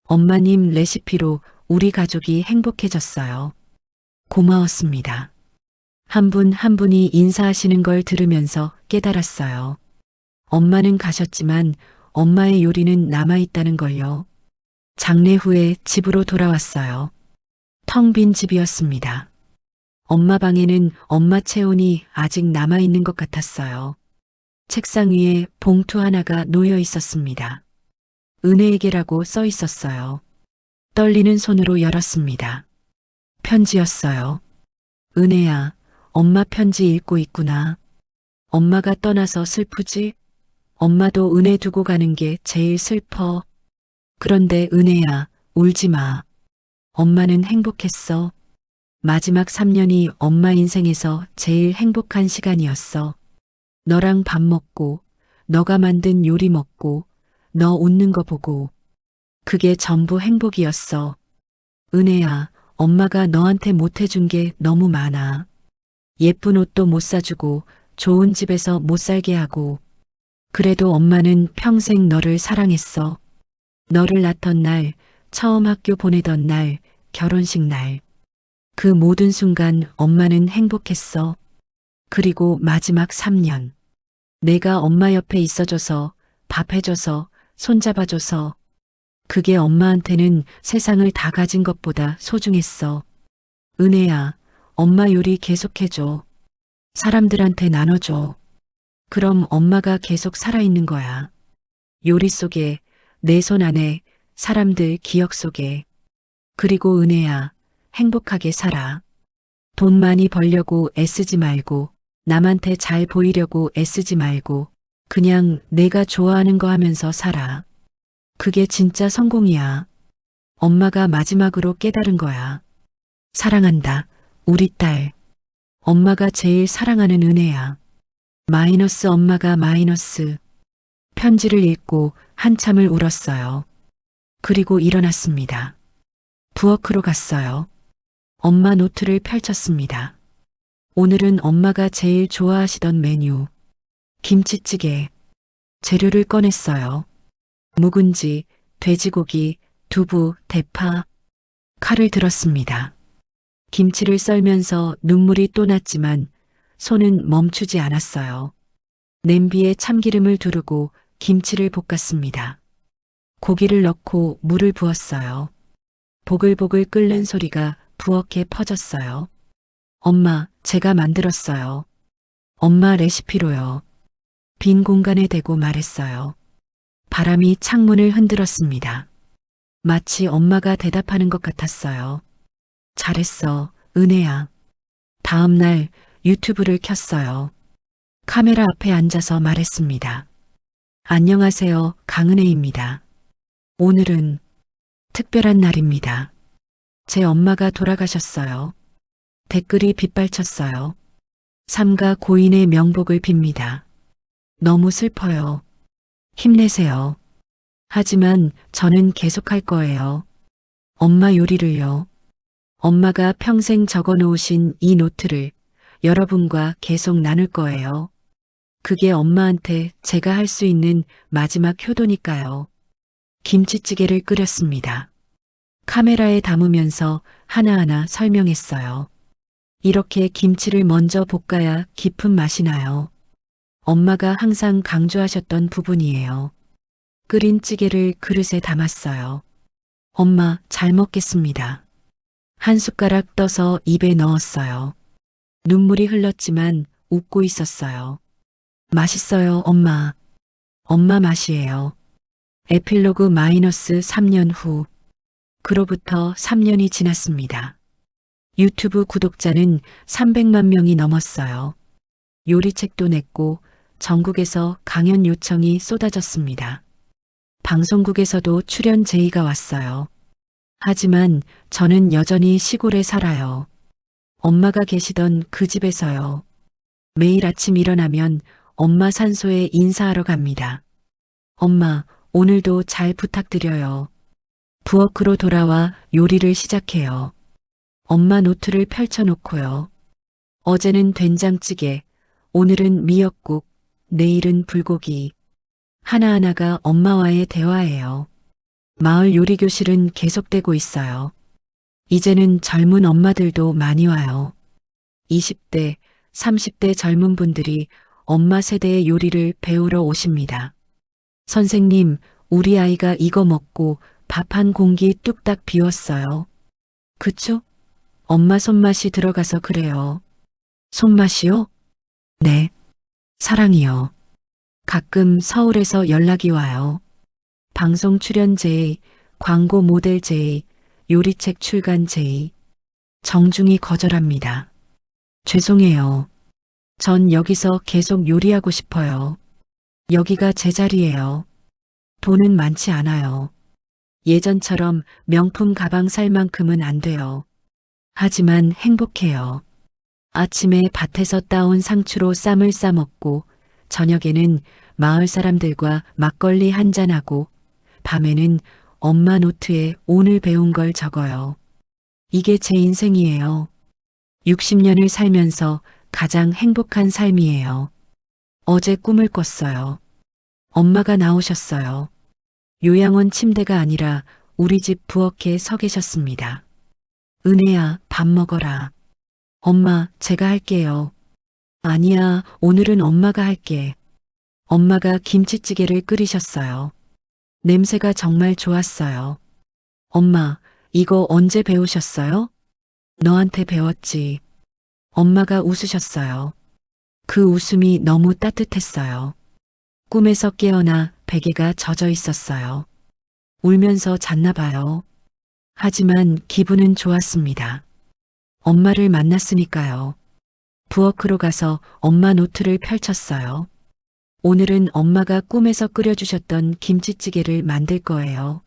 [SPEAKER 1] 엄마님 레시피로 우리 가족이 행복해졌어요. 고마웠습니다. 한 분 한 분이 인사하시는 걸 들으면서 깨달았어요. 엄마는 가셨지만 엄마의 요리는 남아있다는 걸요. 장례 후에 집으로 돌아왔어요. 텅 빈 집이었습니다. 엄마 방에는 엄마 체온이 아직 남아있는 것 같았어요. 책상 위에 봉투 하나가 놓여 있었습니다. 은혜에게라고 써 있었어요. 떨리는 손으로 열었습니다. 편지였어요. 은혜야, 엄마 편지 읽고 있구나. 엄마가 떠나서 슬프지? 엄마도 은혜 두고 가는 게 제일 슬퍼. 그런데 은혜야, 울지 마. 엄마는 행복했어. 마지막 3년이 엄마 인생에서 제일 행복한 시간이었어. 너랑 밥 먹고, 너가 만든 요리 먹고, 너 웃는 거 보고. 그게 전부 행복이었어. 은혜야, 엄마가 너한테 못 해준 게 너무 많아. 예쁜 옷도 못 사주고, 좋은 집에서 못 살게 하고. 그래도 엄마는 평생 너를 사랑했어. 너를 낳던 날, 처음 학교 보내던 날, 결혼식 날. 그 모든 순간 엄마는 행복했어. 그리고 마지막 3년. 내가 엄마 옆에 있어줘서, 밥 해줘서, 손잡아줘서. 그게 엄마한테는 세상을 다 가진 것보다 소중했어. 은혜야, 엄마 요리 계속해줘. 사람들한테 나눠줘. 그럼 엄마가 계속 살아있는 거야. 요리 속에, 내 손 안에, 사람들 기억 속에. 그리고 은혜야, 행복하게 살아. 돈 많이 벌려고 애쓰지 말고, 남한테 잘 보이려고 애쓰지 말고, 그냥 내가 좋아하는 거 하면서 살아. 그게 진짜 성공이야. 엄마가 마지막으로 깨달은 거야. 사랑한다, 우리 딸. 엄마가 제일 사랑하는 은혜야. 마이너스 엄마가 마이너스. 편지를 읽고 한참을 울었어요. 그리고 일어났습니다. 부엌으로 갔어요. 엄마 노트를 펼쳤습니다. 오늘은 엄마가 제일 좋아하시던 메뉴. 김치찌개. 재료를 꺼냈어요. 묵은지, 돼지고기, 두부, 대파. 칼을 들었습니다. 김치를 썰면서 눈물이 또 났지만 손은 멈추지 않았어요. 냄비에 참기름을 두르고 김치를 볶았습니다. 고기를 넣고 물을 부었어요. 보글보글 끓는 소리가 부엌에 퍼졌어요. 엄마, 제가 만들었어요. 엄마 레시피로요. 빈 공간에 대고 말했어요. 바람이 창문을 흔들었습니다. 마치 엄마가 대답하는 것 같았어요. 잘했어, 은혜야. 다음 날 유튜브를 켰어요. 카메라 앞에 앉아서 말했습니다. 안녕하세요, 강은혜입니다. 오늘은 특별한 날입니다. 제 엄마가 돌아가셨어요. 댓글이 빗발쳤어요. 삼가 고인의 명복을 빕니다. 너무 슬퍼요. 힘내세요. 하지만 저는 계속할 거예요. 엄마 요리를요. 엄마가 평생 적어 놓으신 이 노트를 여러분과 계속 나눌 거예요. 그게 엄마한테 제가 할 수 있는 마지막 효도니까요. 김치찌개를 끓였습니다. 카메라에 담으면서 하나하나 설명했어요. 이렇게 김치를 먼저 볶아야 깊은 맛이 나요. 엄마가 항상 강조하셨던 부분이에요. 끓인 찌개를 그릇에 담았어요. 엄마, 잘 먹겠습니다. 한 숟가락 떠서 입에 넣었어요. 눈물이 흘렀지만 웃고 있었어요. 맛있어요, 엄마. 엄마 맛이에요. 에필로그 마이너스 3년 후. 그로부터 3년이 지났습니다. 유튜브 구독자는 300만 명이 넘었어요. 요리책도 냈고 전국에서 강연 요청이 쏟아졌습니다. 방송국에서도 출연 제의가 왔어요. 하지만 저는 여전히 시골에 살아요. 엄마가 계시던 그 집에서요. 매일 아침 일어나면 엄마 산소에 인사하러 갑니다. 엄마, 오늘도 잘 부탁드려요. 부엌으로 돌아와 요리를 시작해요. 엄마 노트를 펼쳐놓고요. 어제는 된장찌개, 오늘은 미역국, 내일은 불고기. 하나하나가 엄마와의 대화예요. 마을 요리교실은 계속되고 있어요. 이제는 젊은 엄마들도 많이 와요. 20대, 30대 젊은 분들이 엄마 세대의 요리를 배우러 오십니다. 선생님, 우리 아이가 이거 먹고 밥 한 공기 뚝딱 비웠어요. 그쵸? 엄마 손맛이 들어가서 그래요. 손맛이요? 네. 사랑이요. 가끔 서울에서 연락이 와요. 방송 출연 제의, 광고 모델 제의, 요리책 출간 제의. 정중히 거절합니다. 죄송해요. 전 여기서 계속 요리하고 싶어요. 여기가 제 자리예요. 돈은 많지 않아요. 예전처럼 명품 가방 살 만큼은 안 돼요. 하지만 행복해요. 아침에 밭에서 따온 상추로 쌈을 싸먹고 저녁에는 마을 사람들과 막걸리 한잔하고 밤에는 엄마 노트에 오늘 배운 걸 적어요. 이게 제 인생이에요. 60년을 살면서 가장 행복한 삶이에요. 어제 꿈을 꿨어요. 엄마가 나오셨어요. 요양원 침대가 아니라 우리 집 부엌에 서 계셨습니다. 은혜야, 밥 먹어라. 엄마, 제가 할게요. 아니야, 오늘은 엄마가 할게. 엄마가 김치찌개를 끓이셨어요. 냄새가 정말 좋았어요. 엄마, 이거 언제 배우셨어요? 너한테 배웠지. 엄마가 웃으셨어요. 그 웃음이 너무 따뜻했어요. 꿈에서 깨어나 베개가 젖어 있었어요. 울면서 잤나 봐요. 하지만 기분은 좋았습니다. 엄마를 만났으니까요. 부엌으로 가서 엄마 노트를 펼쳤어요. 오늘은 엄마가 꿈에서 끓여주셨던 김치찌개를 만들 거예요.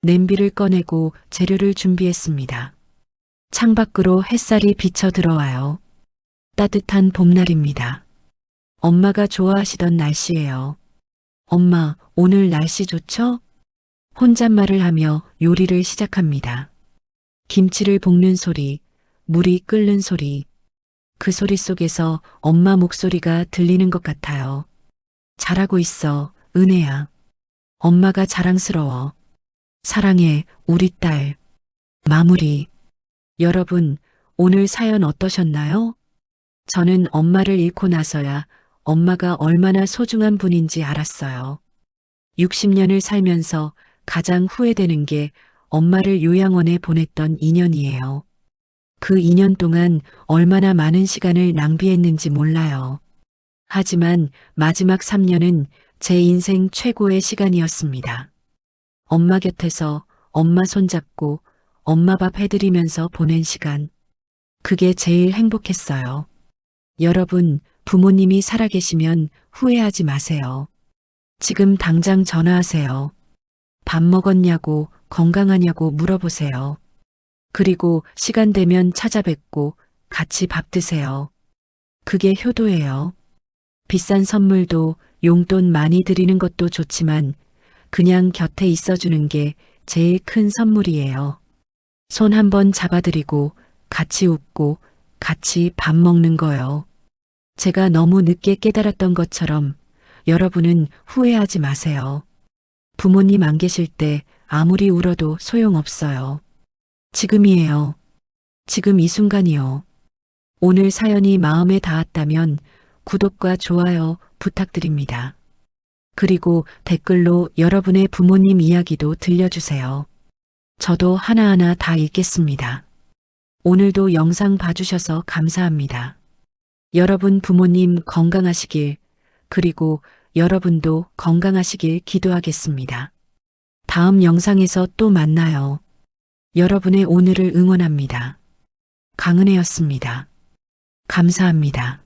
[SPEAKER 1] 냄비를 꺼내고 재료를 준비했습니다. 창밖으로 햇살이 비쳐 들어와요. 따뜻한 봄날입니다. 엄마가 좋아하시던 날씨예요. 엄마, 오늘 날씨 좋죠? 혼잣말을 하며 요리를 시작합니다. 김치를 볶는 소리, 물이 끓는 소리. 그 소리 속에서 엄마 목소리가 들리는 것 같아요. 잘하고 있어, 은혜야. 엄마가 자랑스러워. 사랑해, 우리 딸. 마무리. 여러분, 오늘 사연 어떠셨나요? 저는 엄마를 잃고 나서야 엄마가 얼마나 소중한 분인지 알았어요. 60년을 살면서 가장 후회되는 게 엄마를 요양원에 보냈던 2년이에요. 그 2년 동안 얼마나 많은 시간을 낭비했는지 몰라요. 하지만 마지막 3년은 제 인생 최고의 시간이었습니다. 엄마 곁에서 엄마 손잡고 엄마 밥 해드리면서 보낸 시간. 그게 제일 행복했어요. 여러분, 부모님이 살아계시면 후회하지 마세요. 지금 당장 전화하세요. 밥 먹었냐고, 건강하냐고 물어보세요. 그리고 시간 되면 찾아뵙고 같이 밥 드세요. 그게 효도예요. 비싼 선물도 용돈 많이 드리는 것도 좋지만 그냥 곁에 있어주는 게 제일 큰 선물이에요. 손 한번 잡아드리고 같이 웃고 같이 밥 먹는 거요. 제가 너무 늦게 깨달았던 것처럼 여러분은 후회하지 마세요. 부모님 안 계실 때 아무리 울어도 소용없어요. 지금이에요. 지금 이 순간이요. 오늘 사연이 마음에 닿았다면 구독과 좋아요 부탁드립니다. 그리고 댓글로 여러분의 부모님 이야기도 들려주세요. 저도 하나하나 다 읽겠습니다. 오늘도 영상 봐주셔서 감사합니다. 여러분 부모님 건강하시길, 그리고 여러분도 건강하시길 기도하겠습니다. 다음 영상에서 또 만나요. 여러분의 오늘을 응원합니다. 강은혜였습니다. 감사합니다.